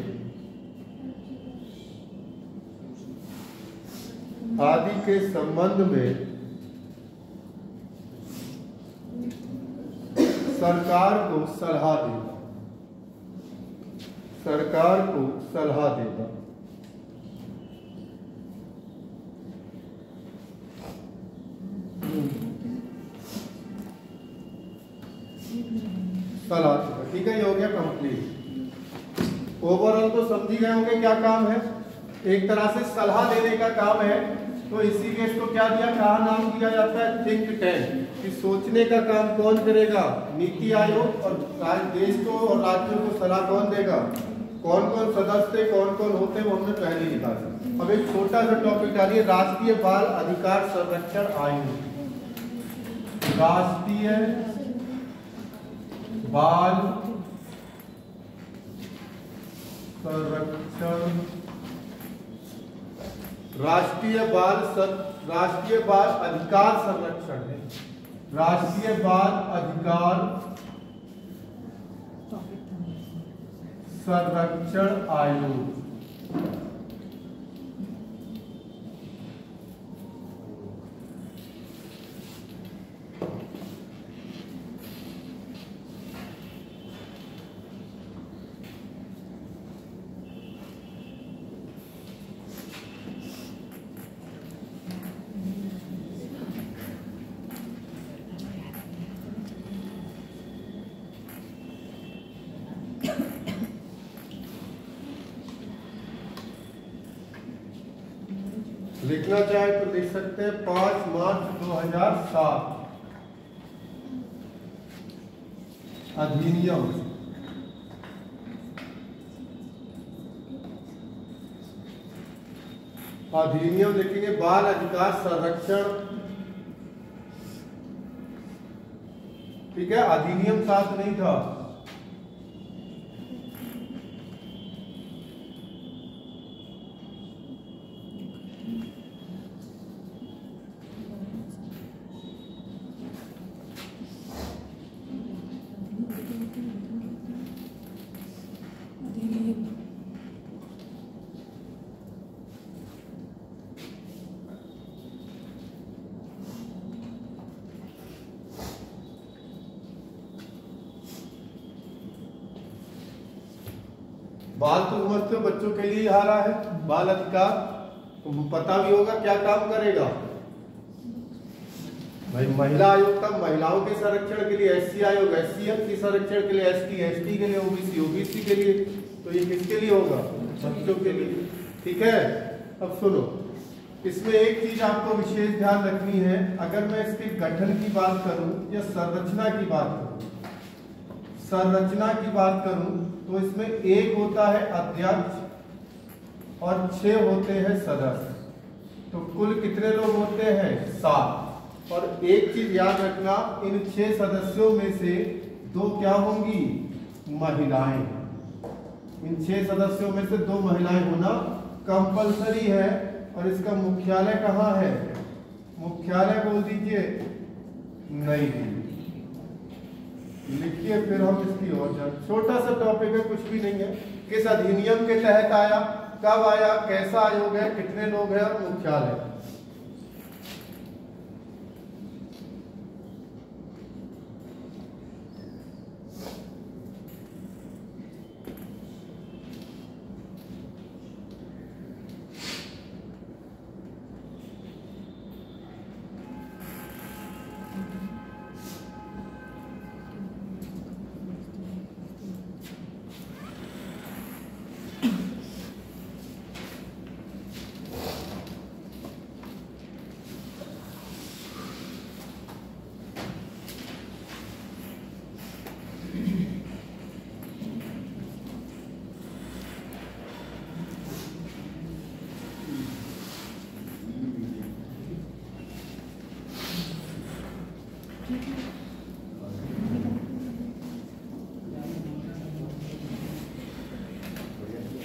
B: सरकार को सलाह देगा। ठीक है, ये हो गया कंप्लीट। ओवरऑल तो समझ गए होंगे क्या काम है। एक तरह से सलाह देने का काम है। तो इसीलिए इसको क्या दिया, कहा नाम दिया जाता है थिंक टैंक। कि सोचने का काम कौन करेगा, नीति आयोग, और देश को और राज्यों को सलाह कौन देगा, कौन कौन सदस्य कौन कौन होते हैं वो हमने पहले ही लिखा था। अब एक छोटा सा टॉपिक डालिए, राष्ट्रीय बाल अधिकार संरक्षण आयोग। राष्ट्रीय बाल संरक्षण, राष्ट्रीय बाल अधिकार संरक्षण है। राष्ट्रीय बाल अधिकार संरक्षण आयोग। लिखना चाहे तो लिख सकते हैं 5 मार्च 2007 अधिनियम। लिखेंगे बाल अधिकार संरक्षण। ठीक है, अधिनियम साथ नहीं था। बाल तो समझते हो बच्चों के लिए आ रहा है, बाल अधिकार तो पता भी होगा क्या काम करेगा भाई। महिला आयोग था महिलाओं के संरक्षण के लिए, एससी आयोग एससी के संरक्षण के लिए, एसटी के लिए, ओबीसी के लिए, तो ये किसके लिए होगा? बच्चों के लिए। ठीक है, अब सुनो, इसमें एक चीज आपको विशेष ध्यान रखनी है। अगर मैं इसके गठन की बात करूं या संरचना की बात करूं तो इसमें एक होता है अध्यक्ष और 6 होते हैं सदस्य। तो कुल कितने लोग होते हैं? 7। और एक चीज याद रखना, इन 6 सदस्यों में से 2 क्या होंगी? महिलाएं। इन 6 सदस्यों में से 2 महिलाएं होना कंपलसरी है। और इसका मुख्यालय कहाँ है? मुख्यालय बोल दीजिए नई दिल्ली। लिखिए, फिर हम इसकी और छोटा सा टॉपिक है, कुछ भी नहीं है। किस अधिनियम के तहत आया, कब आया, कैसा आयोग है, कितने लोग हैं और मुख्यालय।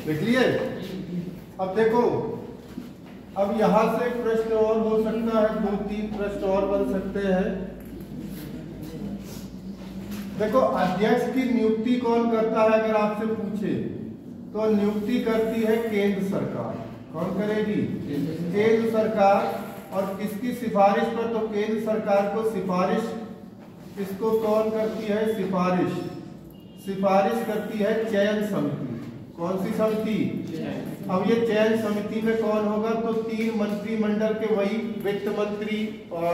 B: देख लिए? अब देखो, अब यहां से एक प्रश्न और हो सकता है, 2-3 प्रश्न और बन सकते हैं। देखो, अध्यक्ष की नियुक्ति कौन करता है अगर आपसे पूछे तो नियुक्ति करती है केंद्र सरकार। कौन करेगी? केंद्र सरकार। और किसकी सिफारिश पर? तो केंद्र सरकार को सिफारिश, इसको कौन करती है? सिफारिश करती है चयन समिति। कौन सी समिति? अब ये चयन समिति में कौन होगा? तो 3 मंत्रिमंडल के, वही वित्त मंत्री और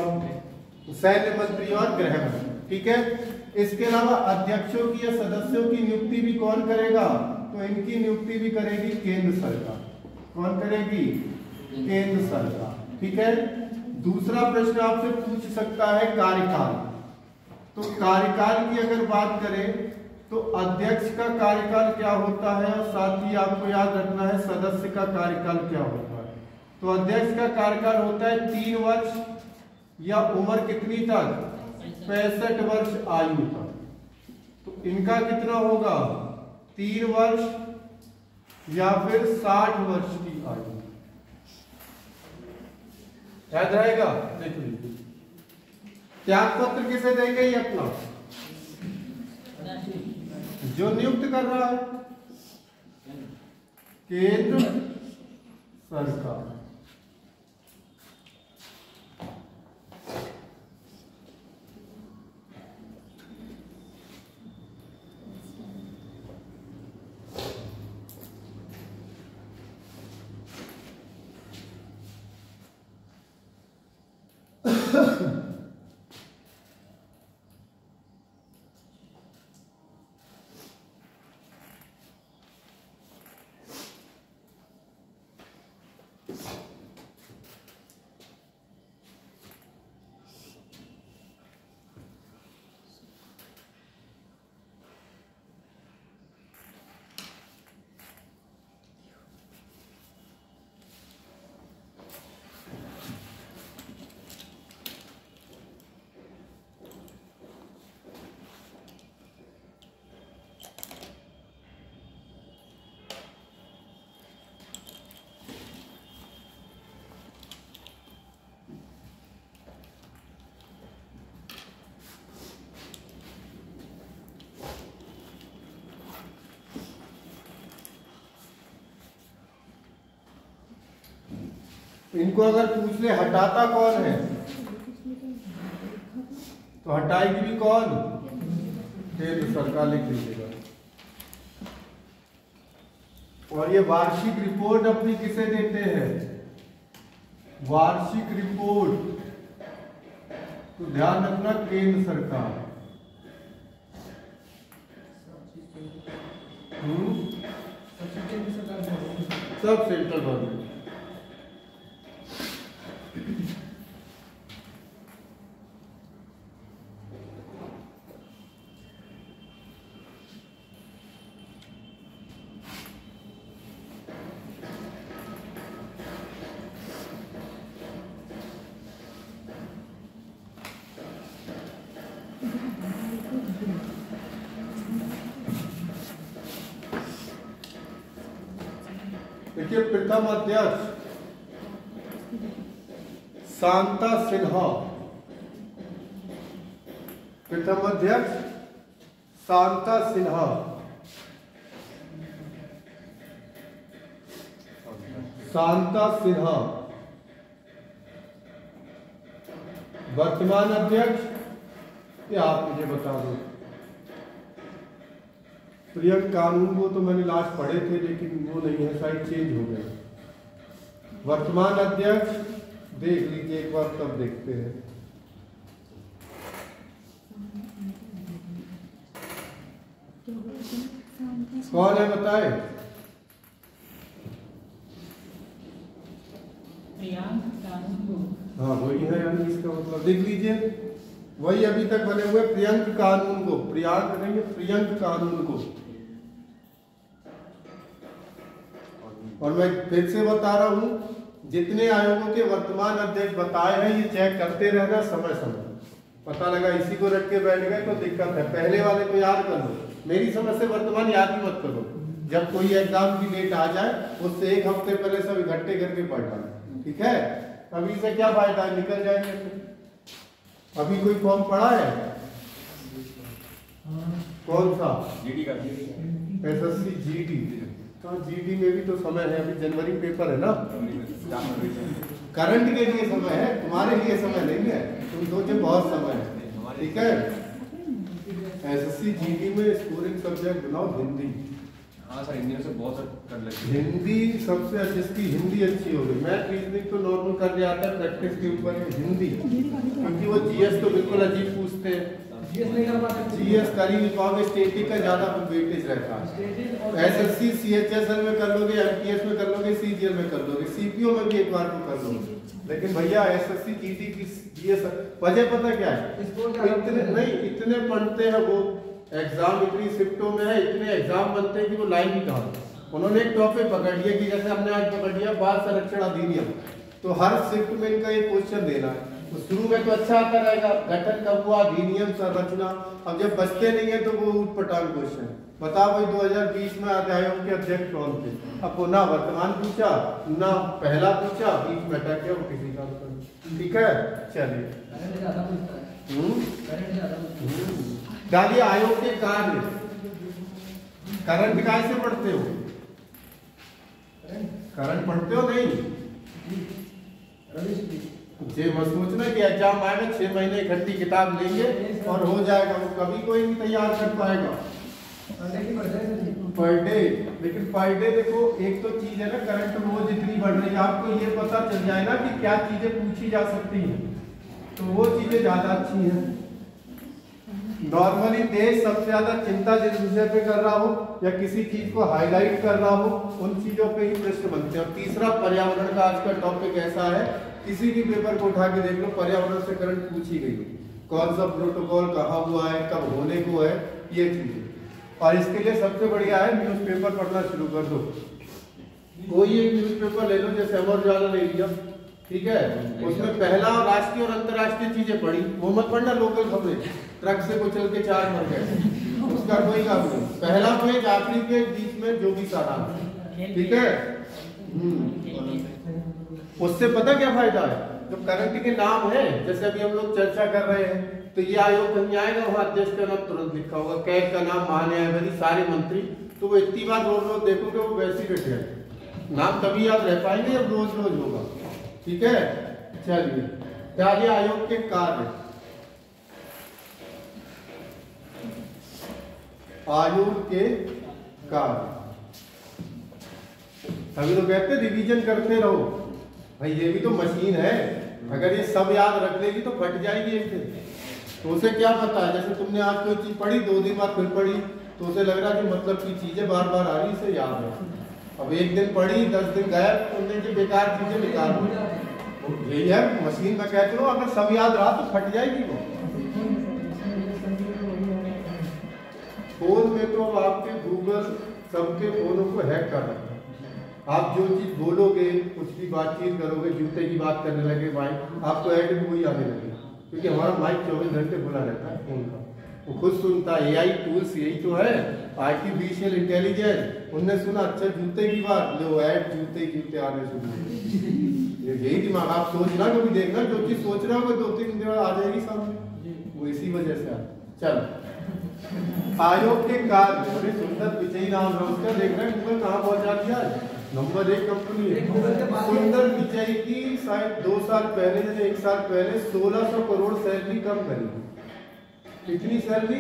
B: सैन्य मंत्री और गृह मंत्री। ठीक है, इसके अलावा अध्यक्षों की या सदस्यों की नियुक्ति भी कौन करेगा? तो इनकी नियुक्ति भी करेगी केंद्र सरकार। कौन करेगी? केंद्र सरकार। ठीक है, दूसरा प्रश्न आपसे पूछ सकता है कार्यकाल। तो कार्यकाल की अगर बात करें तो अध्यक्ष का कार्यकाल क्या होता है, और साथ ही आपको याद रखना है सदस्य का कार्यकाल क्या होता है। तो अध्यक्ष का कार्यकाल होता है 3 वर्ष या उम्र कितनी तक? 65 वर्ष आयु तक। तो इनका कितना होगा? 3 वर्ष या फिर 60 वर्ष की आयु। याद रहेगा? देख लीजिए, त्याग पत्र किसे देंगे? ये अपना जो नियुक्त कर रहा है केंद्र सरकार। इनको अगर पूछ ले हटाता कौन है, तो हटाएगी भी कौन? केंद्र सरकार। लिख लीजिएगा। और ये वार्षिक रिपोर्ट अपनी किसे देते हैं? वार्षिक रिपोर्ट तो ध्यान रखना केंद्र सरकार। सब सेंट्रल गवर्नमेंट। देखिए प्रथम अध्यक्ष शांता सिन्हा, प्रथम अध्यक्ष शांता सिन्हा, शांता सिन्हा। वर्तमान अध्यक्ष ये आप मुझे बता दो। प्रियंक कानून को तो मैंने लास्ट पढ़े थे लेकिन वो नहीं है, शायद चेंज हो गए। वर्तमान अध्यक्ष देख लीजिए एक बार, तब देखते हैं। कौन है बताए?
D: प्रियांक कानून।
B: हाँ वही है, यानी इसका मतलब देख लीजिए, वही अभी तक बने हुए प्रियंक कानून को, प्रियांक नहीं है, प्रियंक कानून को। और मैं फिर से बता रहा हूं, जितने आयोगों के वर्तमान अध्यक्ष बताए हैं ये चेक करते रहना समय समय। पता लगा इसी को रख के बैठ गए तो दिक्कत है। पहले वाले को याद कर लो, मेरी समझ से वर्तमान याद ही मत करो। जब कोई एग्जाम की डेट आ जाए उससे एक हफ्ते पहले सब इकट्ठे करके पढ़ना, ठीक है? अभी से क्या फायदा है, निकल जाएंगे। अभी कोई फॉर्म पढ़ा है? कौन सा?
E: जीडी का
B: एसएससी जीडी। तो जीडी में भी तो समय है, अभी जनवरी पेपर है ना। करंट के लिए समय है, तुम्हारे लिए समय नहीं है। तुम सोचे बहुत समय है, ठीक है? एसएससी जीडी में स्कोरिंग सब्जेक्ट बनाओ हिंदी।
E: हाँ सर, हिंदी में से बहुत कर लेते हैं।
B: हिंदी सबसे जिसकी हिंदी अच्छी होगी। मैथ रीजनिंग तो नॉर्मल कर लिया आता है, प्रैक्टिस के ऊपर हिंदी, क्योंकि वो जीएस तो बिल्कुल अजीब पूछते हैं। जीएस कर ही नहीं पाओगे, स्टेटिक का ज्यादा वेटेज रहता है। एसएससी सीएचएसएल में कर लोगे, एमटीएस में कर लोगे, सीजीएल में कर लोगे, सीपीओ में भी एक बार में कर लोगे। लेकिन भैया एसएससी जीडी की जीएस वजह पता क्या है? इतने नहीं, इतने पढ़ते हैं वो, एग्जाम इतनी शिफ्टों में है, इतने एग्जाम बनते हैं कि वो लाइन ही कहा। उन्होंने एक टॉपिक पकड़ लिया कि जैसे हमने आज पकड़ लिया बाल संरक्षण अधिनियम, तो हर शिफ्ट में इनका एक क्वेश्चन देना है। तो शुरू में तो अच्छा आता रहेगा, गठन कब हुआ, अधिनियम, संरचना। अब जब बचते नहीं है तो वो ऊटपटांग क्वेश्चन। बताओ भाई 2020 में आयोग के अध्यक्ष कौन थे? अब ना वर्तमान पूछा ना पहला पूछा, बीच में अटक गया वो किसी का। ठीक है, चलिए डालिए आयोग के कार्य। करंट काय से पढ़ते हो? करंट पढ़ते हो नहीं? जे मत सोचना कि एग्जाम आएगा 6 महीने इकट्ठी किताब लेंगे और हो जाएगा, वो कभी कोई नहीं तैयार कर पाएगा पर डे। लेकिन पर डे देखो, एक तो चीज है ना, करंट रोज इतनी बढ़ रही है, आपको ये पता चल जाए ना कि क्या चीजें पूछी जा सकती हैं, तो वो चीजें ज्यादा अच्छी हैं। नॉर्मली देश सबसे ज्यादा चिंता जिस विषय पे कर रहा हो या किसी चीज को हाईलाइट कर रहा हो, उन चीजों पे ही प्रश्न बनते हैं। और तीसरा, पर्यावरण का आज का टॉपिक ऐसा है, किसी भी पेपर को उठा के देख लो, पर्यावरण से करंट पूछी गई, कौन सा प्रोटोकॉल कहाँ हुआ है, कब होने को है, ये चीज। और इसके लिए सबसे बढ़िया है न्यूज़पेपर पढ़ना शुरू कर दो। कोई एक न्यूज़पेपर ले लो, जैसे अमर उजाला ले लिया, ठीक है, उसमें पहला राष्ट्रीय और अंतर्राष्ट्रीय चीजें पढ़ी, वो मत पढ़ना लोकल खबरें, ट्रक से कुचल के 4 मर गए, उसका कोई काम नहीं। पहला पेज, आखिरी पेज, बीच में जो भी सारा, ठीक है। उससे पता क्या फायदा है? जो करंट के नाम है, जैसे अभी हम लोग चर्चा कर रहे हैं, तो ये आयोग कहीं आएगा, वहां अध्यक्ष का नाम तुरंत लिखा होगा, कैग का नाम, महान्यायवादी, सारे मंत्री, तो वो इतनी बार रोज देखोगे वो वैसे ही बैठ जाएगा। नाम तभी याद रह पाएंगे जब रोज रोज होगा, ठीक है। चलिए, कार्य आयोग के कार्य। आयोग के कार्य अभी तो कहते रिवीजन करते रहो भाई, ये भी तो मशीन है, अगर ये सब याद रख लेगी तो फट जाएगी एक दिन। तो उसे क्या पता है, जैसे तुमने आज कोई चीज पढ़ी 2 दिन बाद फिर पढ़ी तो उसे लग रहा कि मतलब की चीजें बार बार आ रही, इसे याद है। अब एक दिन पढ़ी 10 दिन गायब, तुमने जो बेकार चीजें निकाल दी। यही है मशीन में कहते हो, अगर सब याद रहा तो फट जाएगी वो। फोन में तो आपके गूगल सबके फोनों को हैक कर रखा है। आप जो चीज बोलोगे, कुछ भी बातचीत करोगे, जूते की बात करने लगे माइक, आपको ऐड भी वही आने लगे, क्योंकि हमारा माइक 24 घंटे खुला रहता है फोन का, वो खुद सुनता है। AI टूल्स यही तो है, आर्टिफिशियल इंटेलिजेंस। उनने सुना अच्छा जूते की बात, लो ऐड जूते आने शुरू। यही दिमाग, आप सोचना कभी देखना, जो चीज सोच रहे हो 2-3 दिन बाद आ जाएगी सामने, वो इसी वजह से आता। चल आयोग के कार्य, बड़े सुंदर पिचई नाम है उसका, देख रहे हैं गूगल कहाँ पहुंचा दिया। नंबर 1 कंपनी है सुंदर पिचई की, शायद 2 साल पहले या 1 साल पहले 1600 करोड़ सैलरी कम करी। कितनी सैलरी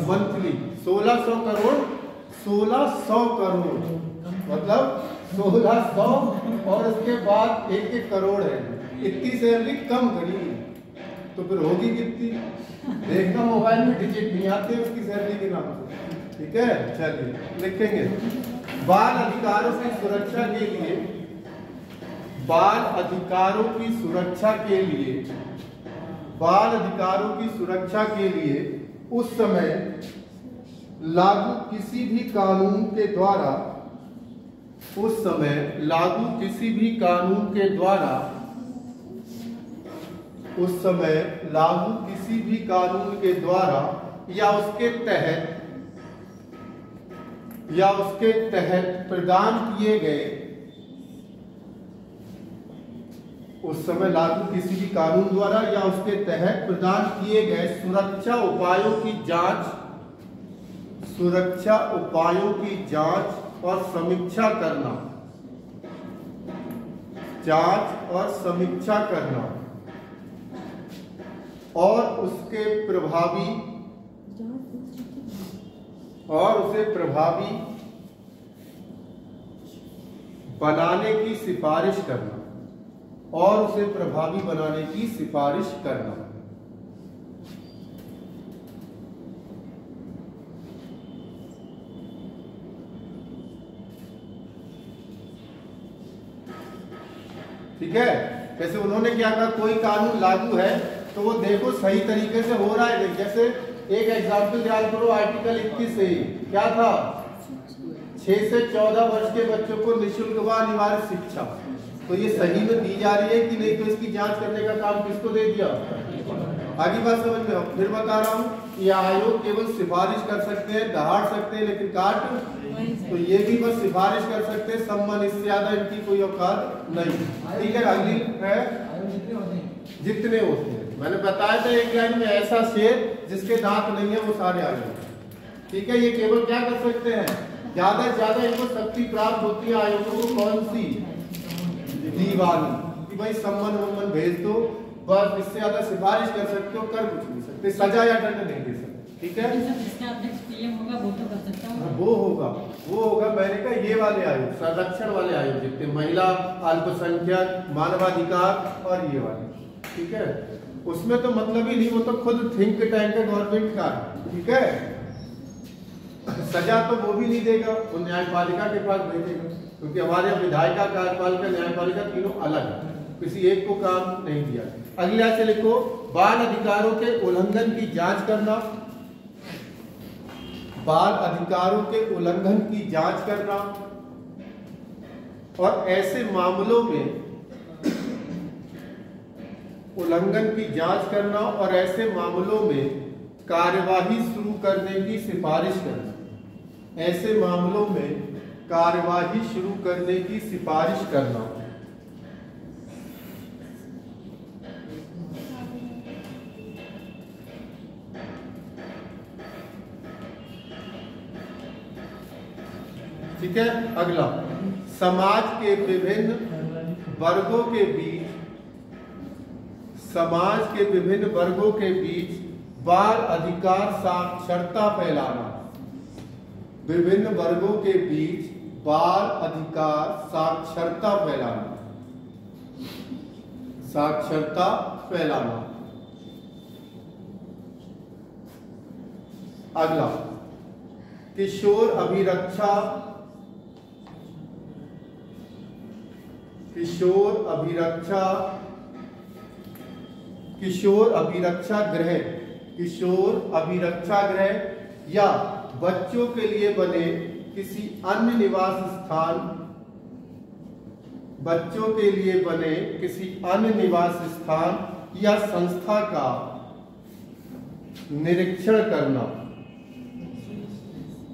B: मंथली? 1600 करोड़, 1600 करोड़ मतलब 1600 और उसके बाद 1-1 करोड़ है, इतनी सैलरी कम करी। तो फिर होगी कितनी? देखना मोबाइल में डिजिट नहीं आते उसकी सैलरी के नाम से, ठीक है। चलिए लिखेंगे, बाल अधिकारों की सुरक्षा के लिए, बाल अधिकारों की सुरक्षा के लिए, बाल अधिकारों की सुरक्षा के लिए उस समय लागू किसी भी कानून के द्वारा, उस समय लागू किसी भी कानून के द्वारा, उस समय लागू किसी भी कानून के द्वारा या उसके तहत प्रदान किए गए, उस समय लागू किसी भी कानून द्वारा या उसके तहत प्रदान किए गए सुरक्षा उपायों की जांच, सुरक्षा उपायों की जांच और समीक्षा करना, जांच और समीक्षा करना और उसे प्रभावी बनाने की सिफारिश करना, और उसे प्रभावी बनाने की सिफारिश करना। ठीक है। जैसे उन्होंने क्या कहा, कोई कानून लागू है तो वो देखो सही तरीके से हो रहा है। जैसे एक एग्जाम्पल ध्यान करो, आर्टिकल 21 से क्या था, 6 से 14 वर्ष के बच्चों को निःशुल्क व अनिवार्य शिक्षा, तो ये सही में दी जा रही है कि नहीं, तो इसकी जांच करने का काम किसको दे दिया? आगे बात समझ में आओ। फिर बता रहा हूँ, ये आयोग केवल सिफारिश कर सकते हैं, दहाड़ सकते हैं, लेकिन काट, तो ये भी बस सिफारिश कर सकते हैं, सम्मान, इससे ज्यादा इनकी कोई औकात नहीं। ठीक है। अगली है जितने होते हैं, मैंने बताया था एक लाइन में, ऐसा शेर जिसके दांत नहीं है वो सारे आयोग। ठीक है। ये केवल क्या कर सकते हैं, ज्यादा से ज्यादा इनको शक्ति प्राप्त होती है आयोगों को, कौन सी? दीवानी, कि भाई सम्मान वम्मन भेज दो, बस। इससे ज्यादा सिफारिश कर सकते हो, कर कुछ नहीं सकते, सजा या दंड नहीं दे सकते। ठीक है।
D: जिसका अध्यक्ष PM होगा वो तो कर सकता हूँ,
B: वो होगा मैंने कहा ये वाले आयोग, संरक्षण वाले आयोग, जितने महिला, अल्पसंख्यक, मानवाधिकार और ये वाले। ठीक है। उसमें तो मतलब ही नहीं, वो तो खुद थिंक टैंक है गवर्नमेंट का। ठीक है। सजा तो वो भी नहीं देगा, वो न्यायपालिका के पास भेजेगा, क्योंकि हमारे विधायिका, कार्यपालिका, न्यायपालिका तीनों अलग है, किसी एक को काम नहीं दिया। अगला से लिखो, बाल अधिकारों के उल्लंघन की जांच करना, बाल अधिकारों के उल्लंघन की जांच करना और ऐसे मामलों में उल्लंघन की जांच करना और ऐसे मामलों में कार्यवाही शुरू करने की सिफारिश करना, ऐसे मामलों में कार्यवाही शुरू करने की सिफारिश करना। ठीक है। अगला, समाज के विभिन्न वर्गों के बीच, समाज के विभिन्न वर्गों के बीच बाल अधिकार साक्षरता फैलाना, विभिन्न वर्गों के बीच बाल अधिकार साक्षरता फैलाना, साक्षरता फैलाना। अगला किशोर अभिरक्षा, किशोर अभिरक्षा, किशोर अभिरक्षा गृह, किशोर अभिरक्षा गृह या बच्चों के लिए बने किसी अन्य निवास स्थान, बच्चों के लिए बने किसी अन्य निवास स्थान या संस्था का निरीक्षण करना,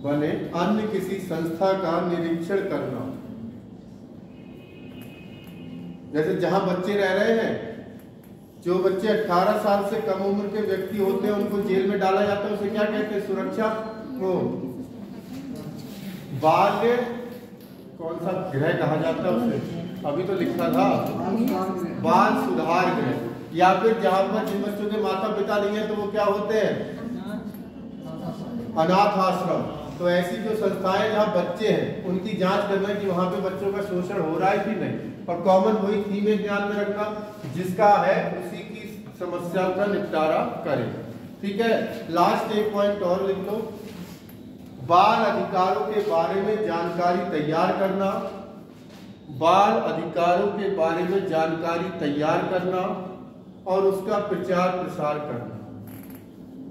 B: बने अन्य किसी संस्था का निरीक्षण करना। जैसे जहां बच्चे रह रहे हैं, जो बच्चे 18 साल से कम उम्र के व्यक्ति होते हैं उनको जेल में डाला जाता है, उसे क्या कहते हैं? सुरक्षा। वो बाल्य कौन सा गृह कहा जाता है उसे? अभी तो लिखा था बाल सुधार गृह। या फिर जहां पर जिन बच्चों के माता पिता नहीं है तो वो क्या होते हैं? अनाथ आश्रम। तो ऐसी जो संस्थाएं जहां बच्चे हैं उनकी जांच करना कि वहां पे बच्चों का शोषण हो रहा है कि नहीं। और कॉमन वही थीम एक ध्यान में रखना, जिसका है उसी की समस्या का निपटारा करें। ठीक है, लास्ट एक पॉइंट और लिख लो। बाल अधिकारों के बारे में जानकारी तैयार करना, बाल अधिकारों के बारे में जानकारी तैयार करना और उसका प्रचार प्रसार करना,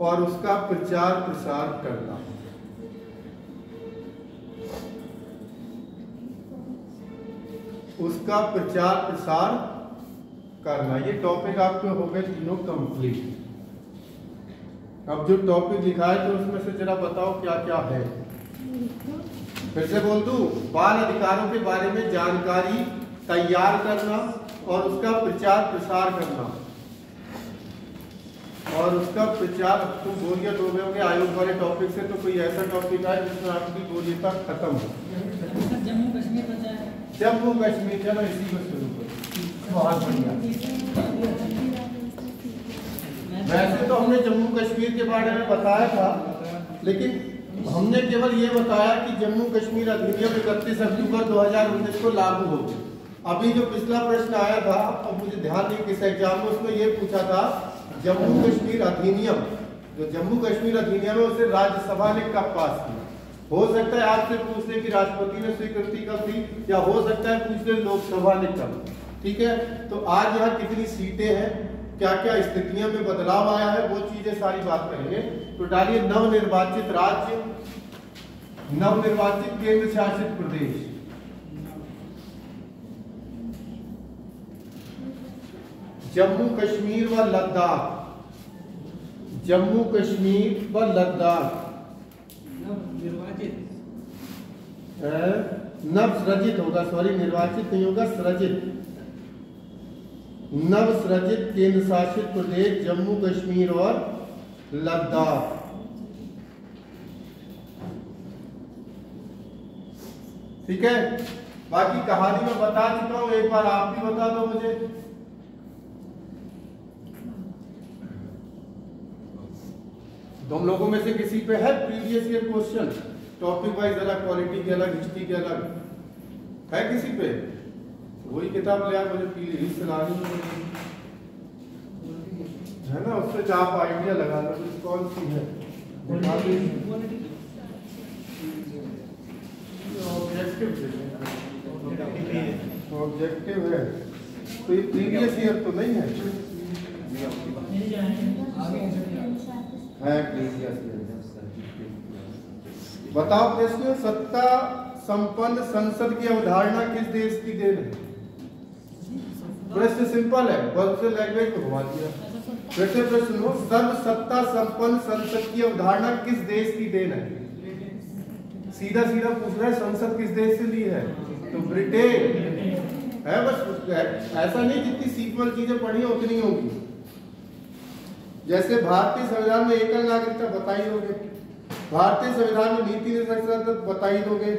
B: और उसका प्रचार प्रसार करना। उसका प्रचार प्रसार करना। ये टॉपिक आपके हो गए तीनों कंप्लीट। अब जो टॉपिक लिखा है तो उसमें से जरा बताओ क्या क्या है। फिर से बोल दूं, बाल अधिकारों के बारे में जानकारी तैयार करना और उसका प्रचार प्रसार करना, और उसका प्रचार। तुम बोरियत हो गए होंगे आयोग वाले टॉपिक से, तो कोई ऐसा टॉपिक है जिसमें आपकी बोरियत खत्म हो।
D: जम्मू कश्मीर बताया,
B: जम्मू कश्मीर, चलो इसी को शुरू करो। बहुत बढ़िया। वैसे तो हमने जम्मू कश्मीर के बारे में बताया था, लेकिन हमने केवल ये बताया कि जम्मू कश्मीर अधिनियम 31 अक्टूबर 2019 को लागू हो गया। अभी जो पिछला प्रश्न आया था, अब मुझे ध्यान नहीं किस एग्जाम में, उसमें ये पूछा था जम्मू कश्मीर अधिनियम, जो जम्मू कश्मीर अधिनियम है उसे राज्यसभा ने कब पास किया। हो सकता है आपसे पूछ ले कि राष्ट्रपति ने स्वीकृति कब दी, या हो सकता है पूछ ले लोकसभा ने कब। ठीक है, तो आज यहाँ कितनी सीटें हैं, क्या क्या स्थितियों में बदलाव आया है, वो चीजें सारी बात करेंगे। तो डालिए नवनिर्वाचित राज्य, नवनिर्वाचित केंद्र शासित प्रदेश। जम्मू कश्मीर व लद्दाख, जम्मू कश्मीर व लद्दाख। नव सृजित होगा, सॉरी निर्वाचित नहीं होगा, सृजित। नव सृजित केंद्र शासित प्रदेश जम्मू कश्मीर और लद्दाख। ठीक है, बाकी कहानी में बता चुका हूं, एक बार आप भी बता दो मुझे। तुम लोगों में से किसी पे है previous year question, topic wise अलग, क्वालिटी के अलग, हिस्ट्री के अलग है किसी पे? वही किताब ले आए, मुझे पीली ही सुनानी है ना, उससे आप आइडिया लगा लो कौन सी है। ऑब्जेक्टिव है, तो ये प्रीवियस ईयर तो नहीं है, बताओ प्रश्न, सत्ता संपन्न संसद की अवधारणा किस देश की देन है? प्रश्न सिंपल है, बहुत से लैंग्वेज को घुमा दिया। फिर से प्रश्न हो, सर्व सत्ता संपन्न संसद की अवधारणा किस देश की देन है? सीधा सीधा पूछ रहा है, संसद किस देश से ली है? तो ब्रिटेन है। बस ऐसा नहीं, जितनी सीक्वल चीजें पढ़ी उतनी होगी। जैसे भारतीय संविधान में एकल नागरिकता बता ही दोगे, भारतीय संविधान में नीति निरक्षरता बता ही दोगे।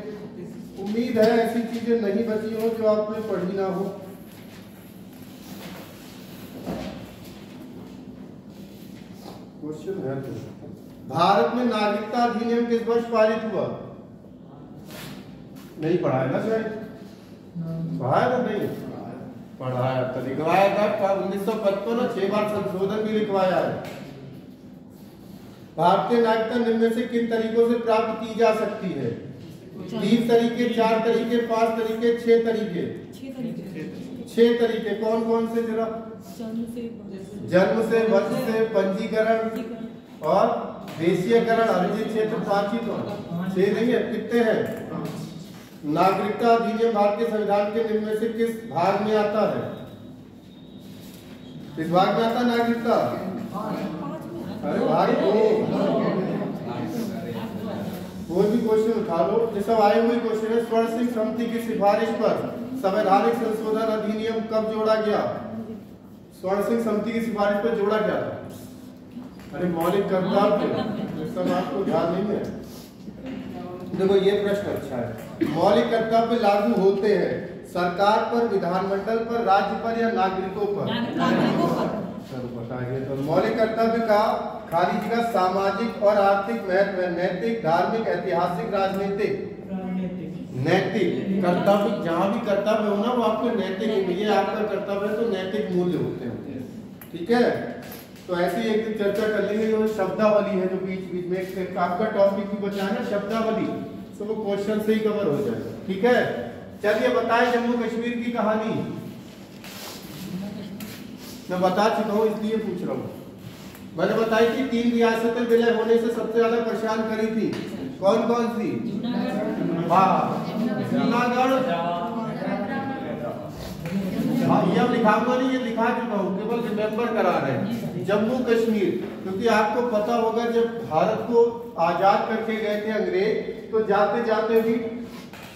B: उम्मीद है ऐसी चीजें नहीं बची हो जो आपने पढ़ी ना हो। क्वेश्चन है तो, भारत में नागरिकता अधिनियम किस वर्ष पारित हुआ? नहीं पढ़ाया ना शायद, पढ़ाया ना नहीं पढ़ाया तो लिखवाया था 1955 और 6 बार संशोधन भी लिखवाया है। भारतीय नागरिकता निम्न में से किन तरीकों से प्राप्त की जा सकती है? 3 तरीके, 4 तरीके, 5 तरीके, 6 तरीके। 6 तरीके कौन कौन से जरा? जन्म से, वंश से, पंजीकरण और देशीयकरण। अभिजित क्षेत्र 5 ही तो 6 नहीं है, कितने हैं? नागरिकता अधिनियम भारतीय संविधान के निम्न में से किस भाग में आता है? किस भाग में आता है नागरिकता? अरे भाग कोई भी क्वेश्चन उठा लो, ये सब आए हुए क्वेश्चन है। स्वर्ण सिंह समिति की सिफारिश पर संवैधानिक संशोधन अधिनियम कब जोड़ा गया? स्वर्ण सिंह समिति की सिफारिश पर जोड़ा गया था। अरे मौलिक कर्तव्य, सब आपको ध्यान नहीं है। देखो ये प्रश्न अच्छा है। मौलिक कर्तव्य लागू होते हैं सरकार पर, विधानमंडल पर, राज्य पर या नागरिकों पर? चलो बताइए। तो मौलिक कर्तव्य का खाली जगह सामाजिक और आर्थिक महत्व है। नैतिक, धार्मिक, ऐतिहासिक, राजनीतिक। नैतिक कर्तव्य, जहाँ भी कर्तव्य हो ना वो आपको नैतिक, ये आपका कर्तव्य है तो नैतिक मूल्य होते हैं, ठीक है। तो ऐसी एक दिन चर्चा कर लेंगे। जो शब्दावली है जो बीच बीच में एक आपका टॉपिक भी बचा है ना शब्दावली, तो वो क्वेश्चन से ही कवर हो जाएगा, ठीक है। चलिए बताएं जम्मू कश्मीर की कहानी। मैं बता चुका हूँ इसलिए पूछ रहा हूँ। मैंने बताई थी 3 रियासतें विलय होने से सबसे ज्यादा परेशान करी थी। कौन कौन सी? हाँ, जूनागढ़। हाँ, ये अब लिखाऊंगा नहीं, ये लिखा चुका हूँ, केवल रिमेम्बर करा रहे हैं। जम्मू कश्मीर, क्योंकि आपको पता होगा जब भारत को आजाद करके गए थे अंग्रेज, तो जाते जाते भी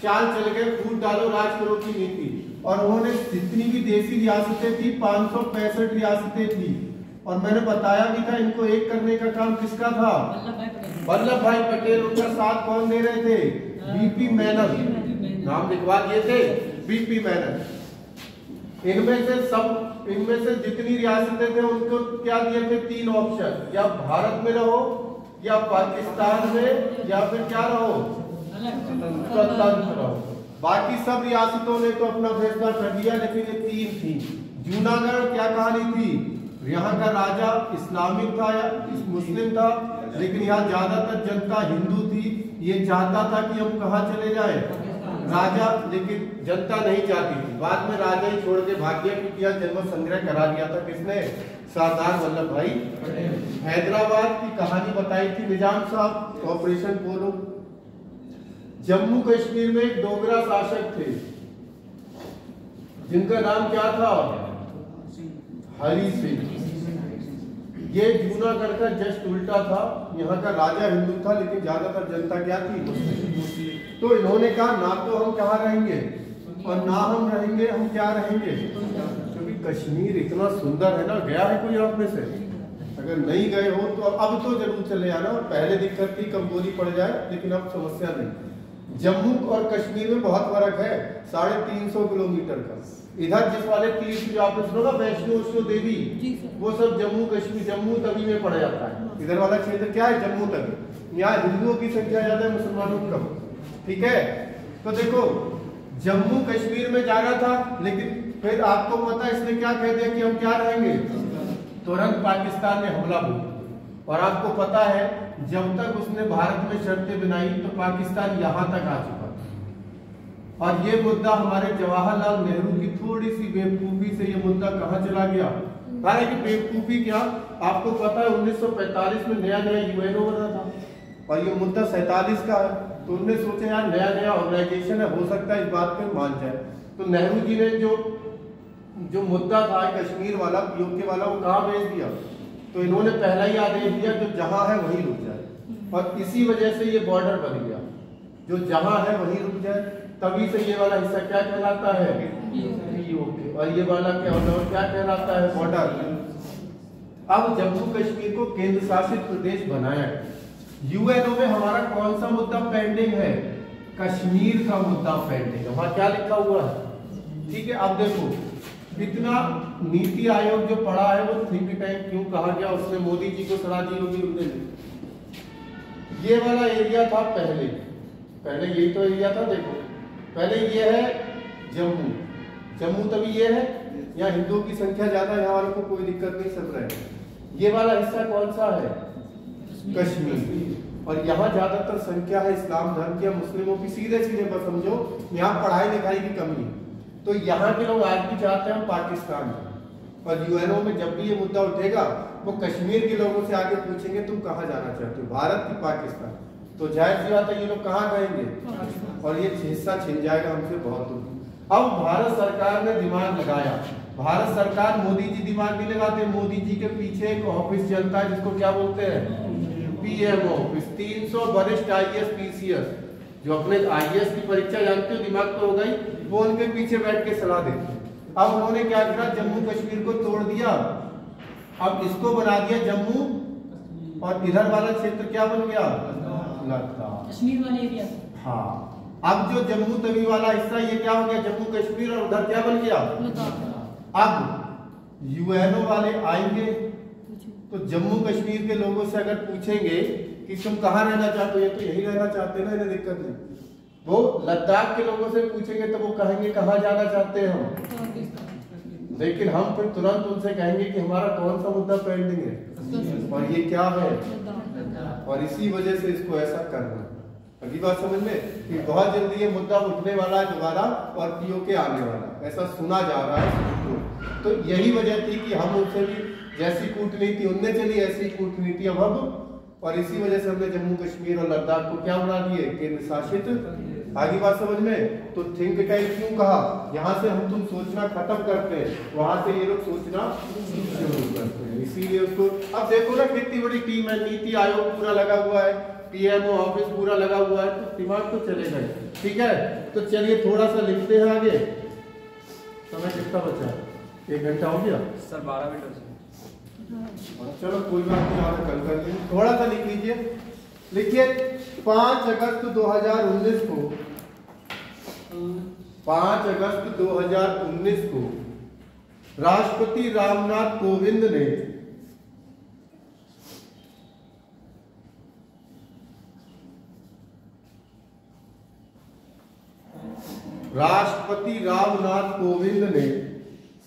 B: चाल चल गए फूट डालो राज करो की नीति। और उन्होंने जितनी भी देसी रियासतें थी 565 रियासतें थी। और मैंने बताया भी था इनको एक करने का काम किसका था? वल्लभ भाई पटेल। उनका साथ कौन दे रहे थे? बीपी मेनन। नाम लिखवा दिए थे बीपी मेनन। इनमें से जितनी रियासतें थे उनको क्या दिए थे? 3 ऑप्शन, या भारत में रहो, या पाकिस्तान में, या फिर क्या रहो? स्वतंत्र रहो। बाकी सब रियासतों ने तो अपना फैसला कर दिया, लेकिन ये 3 थी। जूनागढ़ क्या कहानी थी? यहाँ का राजा इस्लामिक था या मुस्लिम था, लेकिन यहाँ ज्यादातर जनता हिंदू थी। ये चाहता था कि हम कहाँ चले जाए? राजा, लेकिन जनता नहीं चाहती थी। बाद में राजा ही छोड़ के भाग गया, क्योंकि यह जन्म संग्रह करा दिया था किसने? सरदार वल्लभ भाई पटेल। हैदराबाद की कहानी बताई थी निजाम साहब, ऑपरेशन पोलो। जम्मू कश्मीर में एक डोगरा शासक थे जिनका नाम क्या था? हरी सिंह। ये जूनागढ़ का जस्ट उल्टा था। यहाँ का राजा हिंदू था, लेकिन ज्यादातर जनता क्या थी? मुस्लिम। तो इन्होंने कहा ना तो हम कहाँ रहेंगे और ना हम रहेंगे, हम क्या रहेंगे? क्योंकि कश्मीर इतना सुंदर है ना। गया है कोई आप में से? अगर नहीं गए हो तो अब तो जरूर चले आना। पहले दिक्कत थी कमजोरी पड़ जाए, लेकिन अब समस्या नहीं। जम्मू और कश्मीर में बहुत फर्क है, 350 किलोमीटर का। इधर जिस वाले तीर्थ जो आपने सुना वैष्णो देवी, वो सब जम्मू कश्मीर, जम्मू तवी में पड़ जाता है। इधर वाला क्षेत्र क्या है? जम्मू तवी। यहाँ हिंदुओं की संख्या ज्यादा है, मुसलमानों की कम, ठीक है। तो देखो जम्मू कश्मीर में जाना था, लेकिन फिर आपको पता है इसने क्या कह दिया कि हम क्या रहेंगे? तुरंत पाकिस्तान ने हमला बोल। और आपको पता है जब तक उसने भारत में शर्तें बनाई तो पाकिस्तान यहाँ तक आ चुका था। और ये मुद्दा हमारे जवाहरलाल नेहरू की थोड़ी सी बेवकूफी से ये मुद्दा कहाँ चला गया? हालांकि बेवकूफी क्या, आपको पता है 1945 में नया नया यूएनओ बना था और ये मुद्दा 47 का है। तो उन्होंने सोचा यार नया नया ऑर्गेनाइजेशन है, हो सकता है इस बात पे मान जाए। तो नेहरू जी ने जो मुद्दा था कश्मीर वाला, पीओके वाला, वो कहाँ भेज दिया? तो इन्होंने पहला ही आदेश दिया जो जहां है वहीं रुक जाए। और इसी वजह से ये बॉर्डर बन गया, जो जहां है वहीं रुक जाए। तभी से ये वाला हिस्सा क्या कहलाता है? पीओके। और ये वाला क्या कहलाता है? बॉर्डर। अब जम्मू कश्मीर को केंद्र शासित प्रदेश बनाया। यूएनओ में हमारा कौन सा मुद्दा पेंडिंग है? कश्मीर का मुद्दा पेंडिंग है। वहां क्या लिखा हुआ है? ठीक है। अब देखो इतना नीति आयोग जो पढ़ा है वो थिंक टैंक क्यों कहा गया? उसने मोदी जी को सलाह दी होगी उनने। ये वाला एरिया था पहले यही तो एरिया था। देखो पहले ये है जम्मू, जम्मू तभी ये है, यहाँ हिंदुओं की संख्या ज्यादा है, यहाँ वालों को कोई दिक्कत नहीं, सब रहे। ये वाला हिस्सा कौन सा है? कश्मीर। और यहाँ ज्यादातर संख्या है इस्लाम धर्म की, मुस्लिमों की। सीधे सीधे बस समझो यहाँ पढ़ाई लिखाई की कमी है, तो यहाँ के लोग आज भी चाहते हैं पाकिस्तान में। और यूएनओ में जब भी ये मुद्दा उठेगा, वो कश्मीर के लोगों से आगे पूछेंगे तुम कहाँ जाना चाहते हो, भारत की पाकिस्तान? तो जाहिर सी बात है ये लोग कहाँ कहेंगे, और ये हिस्सा छिन जाएगा हमसे बहुत दूर। अब भारत सरकार ने दिमाग लगाया, भारत सरकार, मोदी जी दिमाग नहीं लगाते, मोदी जी के पीछे एक ऑफिस चलता है जिसको क्या बोलते हैं? PMO office. 300 वरिष्ठ आईएएस पीसीएस जो अपने आईएएस की परीक्षा जानते हो, दिमाग तो होगा ही, वो उनके पीछे बैठ के सलाह देते हैं। अब उन्होंने क्या किया, जम्मू कश्मीर को तोड़ दिया, अब इसको बना दिया जम्मू, और इधर वाला क्षेत्र क्या बन गया? लद्दाख,
D: कश्मीर वाले एरिया।
B: हाँ, अब जो जम्मू तवी वाला हिस्सा ये क्या हो गया? जम्मू कश्मीर, और उधर क्या बन गया? अब यूएनओ वाले आएंगे तो जम्मू कश्मीर के लोगों से अगर पूछेंगे कि तुम कहाँ रहना चाहते हो, ये तो यही रहना चाहते ना, इन्हें दिक्कत नहीं। वो लद्दाख के लोगों से पूछेंगे तो वो कहेंगे कहाँ जाना चाहते हैं हम, लेकिन हम फिर तुरंत उनसे कहेंगे कि हमारा कौन सा मुद्दा पेंडिंग है, और ये क्या है, और इसी वजह से इसको ऐसा करना। अगली बात समझ में कि बहुत जल्दी ये मुद्दा उठने वाला है दोबारा, और पीओके आने वाला, ऐसा सुना जा रहा है। तो यही वजह थी कि हम उनसे भी जैसी कूटनीति उनने चली, ऐसी कूटनीति अब और इसी वजह से हमने जम्मू कश्मीर और लद्दाख को क्या बना दिए? केंद्र शासित। आगे बात समझ में? तो थिंक टैंक क्यों कहा? यहाँ से हम तुम सोचना खत्म करते हैं, वहां से ये लोग सोचना शुरू करते हैं, इसीलिए उसको। अब देखो ना कितनी बड़ी टीम है, नीति आयोग पूरा लगा हुआ है, पीएमओ ऑफिस पूरा लगा हुआ है, तो दिमाग तो चलेगा। ठीक है, तो चलिए थोड़ा सा लिखते हैं आगे। समय कितना बचा है? 1 घंटा हो गया
E: सर, 12 मिनट।
B: चलो कोई बात नहीं, आगे कल कर लेंगे। थोड़ा सा लिख लीजिए, लिखिए 5 अगस्त 2019 को, 5 अगस्त 2019 को राष्ट्रपति रामनाथ कोविंद ने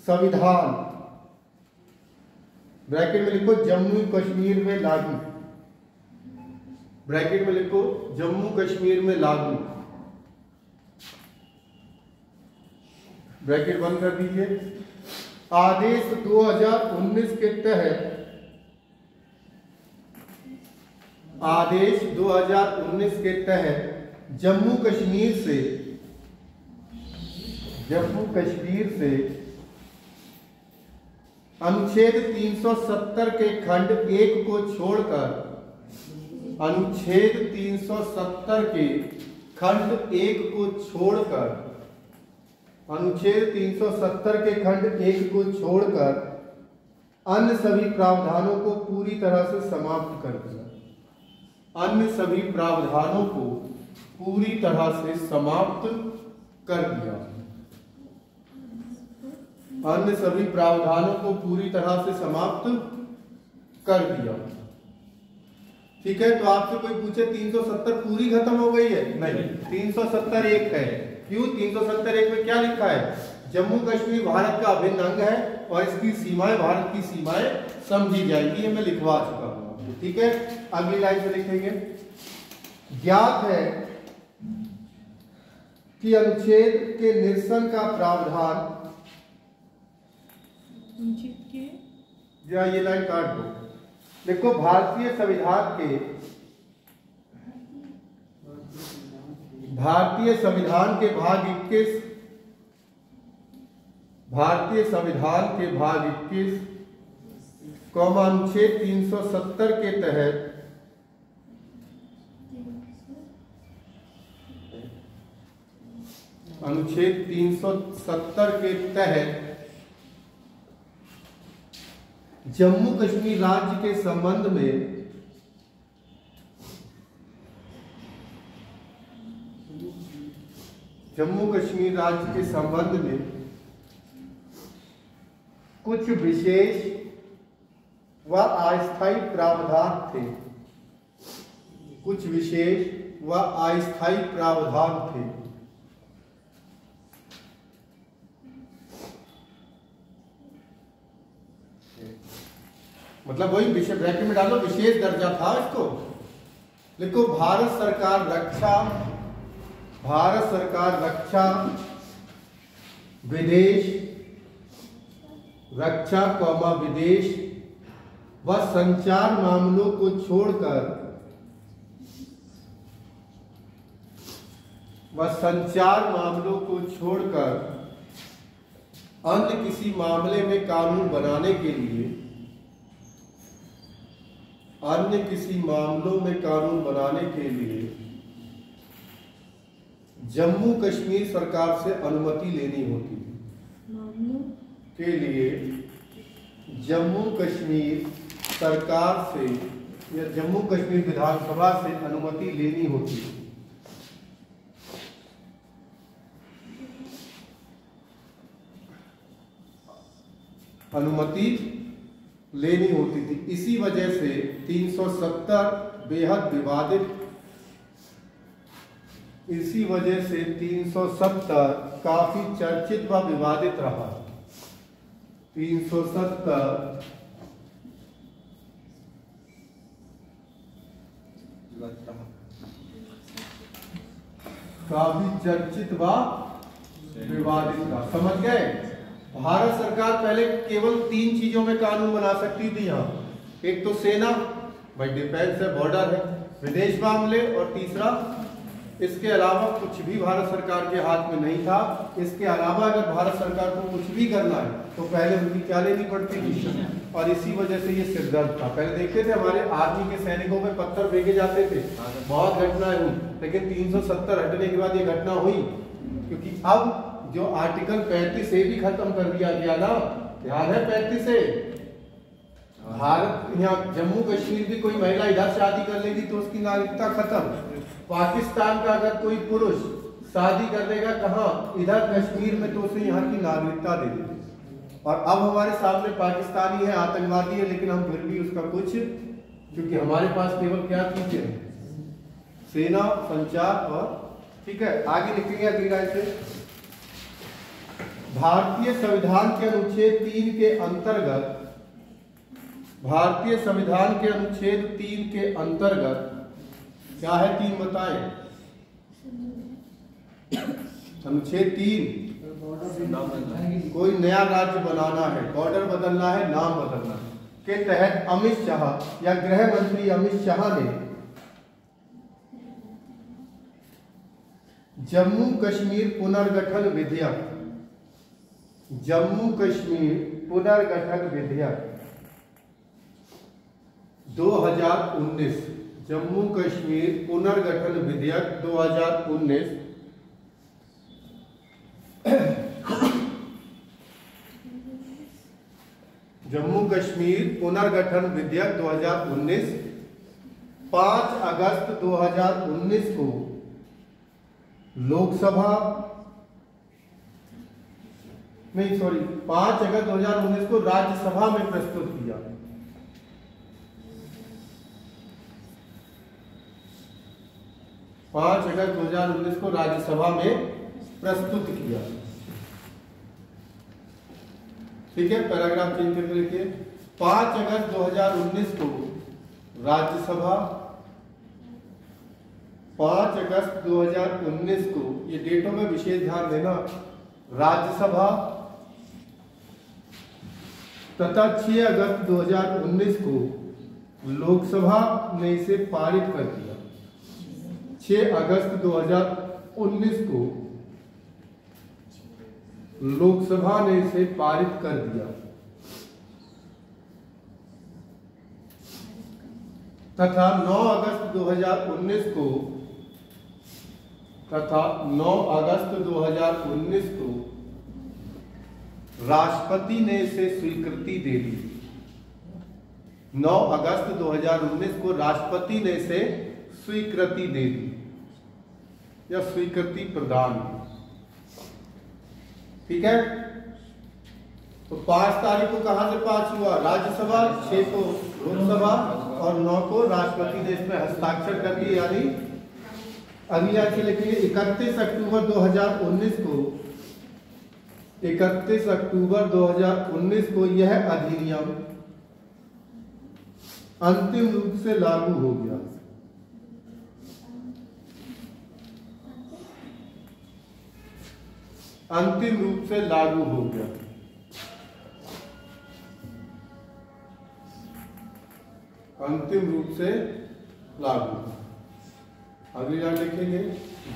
B: संविधान, ब्रैकेट में लिखो जम्मू कश्मीर में लागू, ब्रैकेट में लिखो जम्मू कश्मीर में लागू, ब्रैकेट बंद कर दीजिए। आदेश 2019 के तहत, आदेश 2019 के तहत जम्मू कश्मीर से अनुच्छेद 370 के खंड 1 को छोड़कर, अनुच्छेद 370 के खंड 1 को छोड़कर, अनुच्छेद 370 के खंड 1 को छोड़कर अन्य सभी प्रावधानों को पूरी तरह से समाप्त कर दिया। अन्य सभी प्रावधानों को पूरी तरह से समाप्त कर दिया। अन्य सभी प्रावधानों को पूरी तरह से समाप्त कर दिया। ठीक है, तो आपसे कोई पूछे 370 पूरी खत्म हो गई है? नहीं, 370 एक है। क्यों? 370 एक में क्या लिखा है? जम्मू कश्मीर भारत का अभिन्न अंग है और इसकी सीमाएं भारत की सीमाएं समझी जाएंगी। ये मैं लिखवा चुका हूं आपको। ठीक है, अगली लाइन से लिखेंगे, ज्ञात है कि अनुच्छेद के निरसन का प्रावधान, या ये लाइन काट दो, देखो भारतीय संविधान के भाग 21, भारतीय संविधान के भाग 21 अनुच्छेद 370 के तहत अनुच्छेद 370 के तहत जम्मू कश्मीर राज्य के संबंध में कुछ विशेष व अस्थायी प्रावधान थे, कुछ विशेष व अस्थायी प्रावधान थे मतलब वही विषय ब्रैकेट में डालो, विशेष दर्जा था इसको। लिखो भारत सरकार रक्षा विदेश, रक्षा कौमा विदेश व संचार मामलों को छोड़कर अन्य किसी मामले में कानून बनाने के लिए जम्मू कश्मीर सरकार से अनुमति लेनी होती है। के लिए जम्मू कश्मीर सरकार से या जम्मू कश्मीर विधानसभा से अनुमति लेनी होती है। अनुमति लेनी होती थी। इसी वजह से 370 बेहद विवादित, इसी वजह से 370 काफी चर्चित व विवादित रहा। 370 काफी चर्चित व विवादित रहा। समझ गए? भारत सरकार पहले केवल 3 चीजों में कानून बना सकती थी यहाँ। एक तो सेना, भाई डिफेंस है, बॉर्डर है, विदेश मामले, और तीसरा इसके अलावा कुछ भी भारत सरकार के हाथ में नहीं था। इसके अलावा अगर भारत सरकार को कुछ भी करना है तो पहले उनकी क्या लेनी पड़ती थी, और इसी वजह से ये सिरदर्द था। पहले देखते थे हमारे आर्मी के सैनिकों पे पत्थर फेंके जाते थे, बहुत घटनाएं हुई, लेकिन 370 हटने के बाद ये घटना हुई, क्योंकि अब जो आर्टिकल 35 से भी खत्म कर दिया गया ना, ध्यान है 35 से भारत, यहाँ जम्मू कश्मीर की कोई महिला इधर शादी कर लेगी तो उसकी नागरिकता खत्म। पाकिस्तान का अगर कोई पुरुष शादी कर देगा कहाँ, इधर कश्मीर में, तो उसे यहाँ की नागरिकता दे देते। और अब हमारे सामने पाकिस्तानी है, आतंकवादी है, लेकिन हम फिर भी उसका कुछ, क्योंकि हमारे पास केवल क्या चीज है, सेना, संचार और, ठीक है। आगे लिखेंगे अगली लाइन से, भारतीय संविधान के अनुच्छेद 3 के अंतर्गत, भारतीय संविधान के अनुच्छेद 3 के अंतर्गत क्या है, 3 बताएं। अनुच्छेद 3, कोई नया राज्य बनाना है, बॉर्डर बदलना है, नाम बदलना है, के तहत अमित शाह या गृह मंत्री अमित शाह ने जम्मू कश्मीर पुनर्गठन विधेयक, जम्मू कश्मीर पुनर्गठन विधेयक 2019, जम्मू कश्मीर पुनर्गठन विधेयक 2019 जम्मू कश्मीर पुनर्गठन विधेयक 2019 5 अगस्त 2019 को लोकसभा, नहीं सॉरी, 5 अगस्त 2019 को राज्यसभा में प्रस्तुत किया। पाँच अगस्त 2019 को राज्यसभा में प्रस्तुत किया। ठीक है, पैराग्राफ चेंज करके लिखिए। 5 अगस्त 2019 को राज्यसभा, 5 अगस्त 2019 को, ये डेटों में विशेष ध्यान देना, राज्यसभा तथा 6 अगस्त 2019 को लोकसभा ने इसे पारित कर दिया। 6 अगस्त 2019 को लोकसभा ने इसे पारित कर दिया तथा 9 अगस्त 2019 को राष्ट्रपति ने इसे स्वीकृति दे दी। 9 अगस्त 2019 को राष्ट्रपति ने इसे स्वीकृति दे दी या स्वीकृति प्रदान की। ठीक है, तो 5 तारीख को कहां से पास हुआ? राज्यसभा, 6 को लोकसभा और 9 को राष्ट्रपति ने इसमें हस्ताक्षर कर दिए। यानी अगली आगे लिखिए 31 अक्टूबर 2019 को, 31 अक्टूबर 2019 को यह अधिनियम अंतिम रूप से लागू हो गया। अंतिम रूप से लागू हो गया। अंतिम रूप से लागू। अगली लाइन लिखेंगे,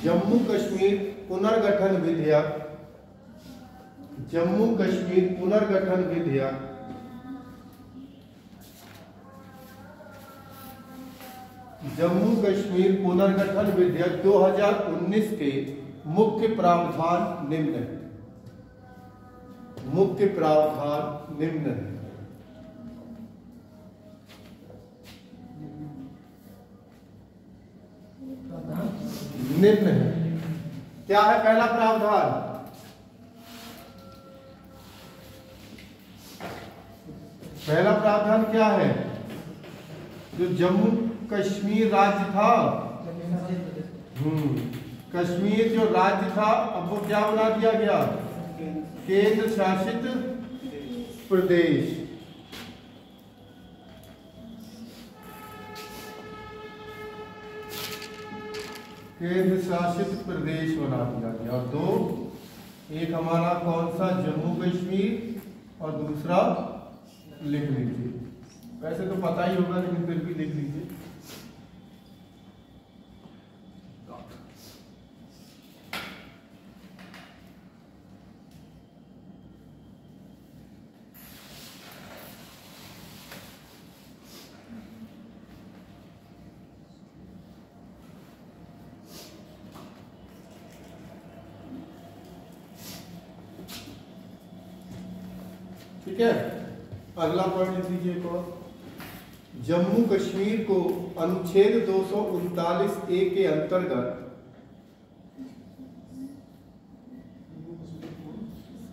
B: जम्मू कश्मीर पुनर्गठन विधेयक, जम्मू कश्मीर पुनर्गठन विधेयक जम्मू कश्मीर पुनर्गठन विधेयक 2019 के मुख्य प्रावधान निम्न है। मुख्य प्रावधान निम्न है। निम्न है। क्या है पहला प्रावधान? पहला प्रावधान क्या है? जो जम्मू कश्मीर राज्य था, कश्मीर जो राज्य था, अब वो क्या बना दिया गया? केंद्र शासित प्रदेश। केंद्र शासित प्रदेश बना दिया गया। और दो, एक हमारा कौन सा? जम्मू कश्मीर, और दूसरा लिख लीजिए, वैसे तो पता ही होगा लेकिन फिर भी लिख लीजिए। ठीक है, अगला पॉइंट लिख लीजिए एक और। जम्मू कश्मीर को अनुच्छेद 239A के अंतर्गत,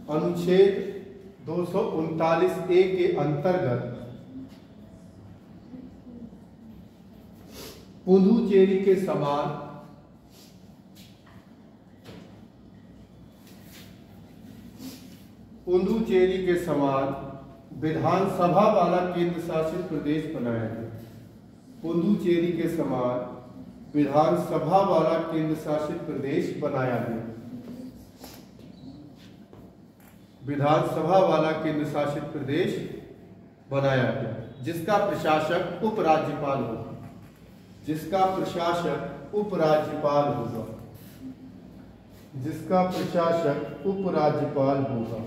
B: अनुच्छेद 239A के अंतर्गत पुदुचेरी के समान पुदुचेरी के समान विधानसभा वाला केंद्र शासित प्रदेश बनाया गया। पुदुचेरी के समान विधानसभा वाला केंद्र शासित प्रदेश बनाया गया। विधानसभा वाला केंद्र शासित प्रदेश बनाया गया, जिसका प्रशासक उपराज्यपाल होगा। जिसका प्रशासक उपराज्यपाल होगा। जिसका प्रशासक उपराज्यपाल होगा।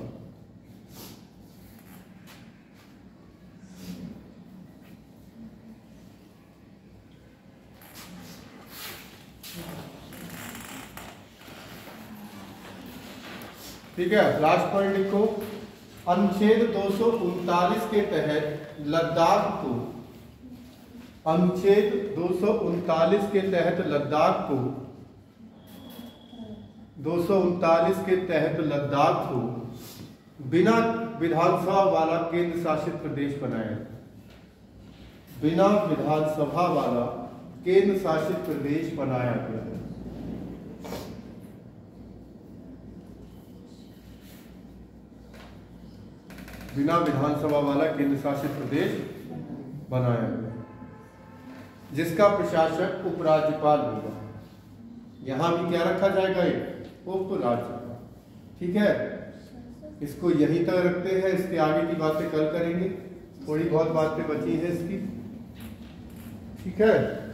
B: ठीक है, लास्ट पॉइंट लिखो। अनुच्छेद 239 के तहत लद्दाख को, अनुच्छेद 239 के तहत लद्दाख को, 239 के तहत लद्दाख को बिना विधानसभा वाला केंद्र शासित प्रदेश बनाया। बिना विधानसभा वाला केंद्र शासित प्रदेश बनाया गया। बिना विधानसभा वाला केंद्र शासित प्रदेश बनाया गया, जिसका प्रशासक उपराज्यपाल होगा। यहां भी क्या रखा जाएगा? उपराज्यपाल। ठीक है, इसको यहीं तक रखते हैं, इसके आगे की बातें कल करेंगे। थोड़ी बहुत बातें बची है इसकी। ठीक है।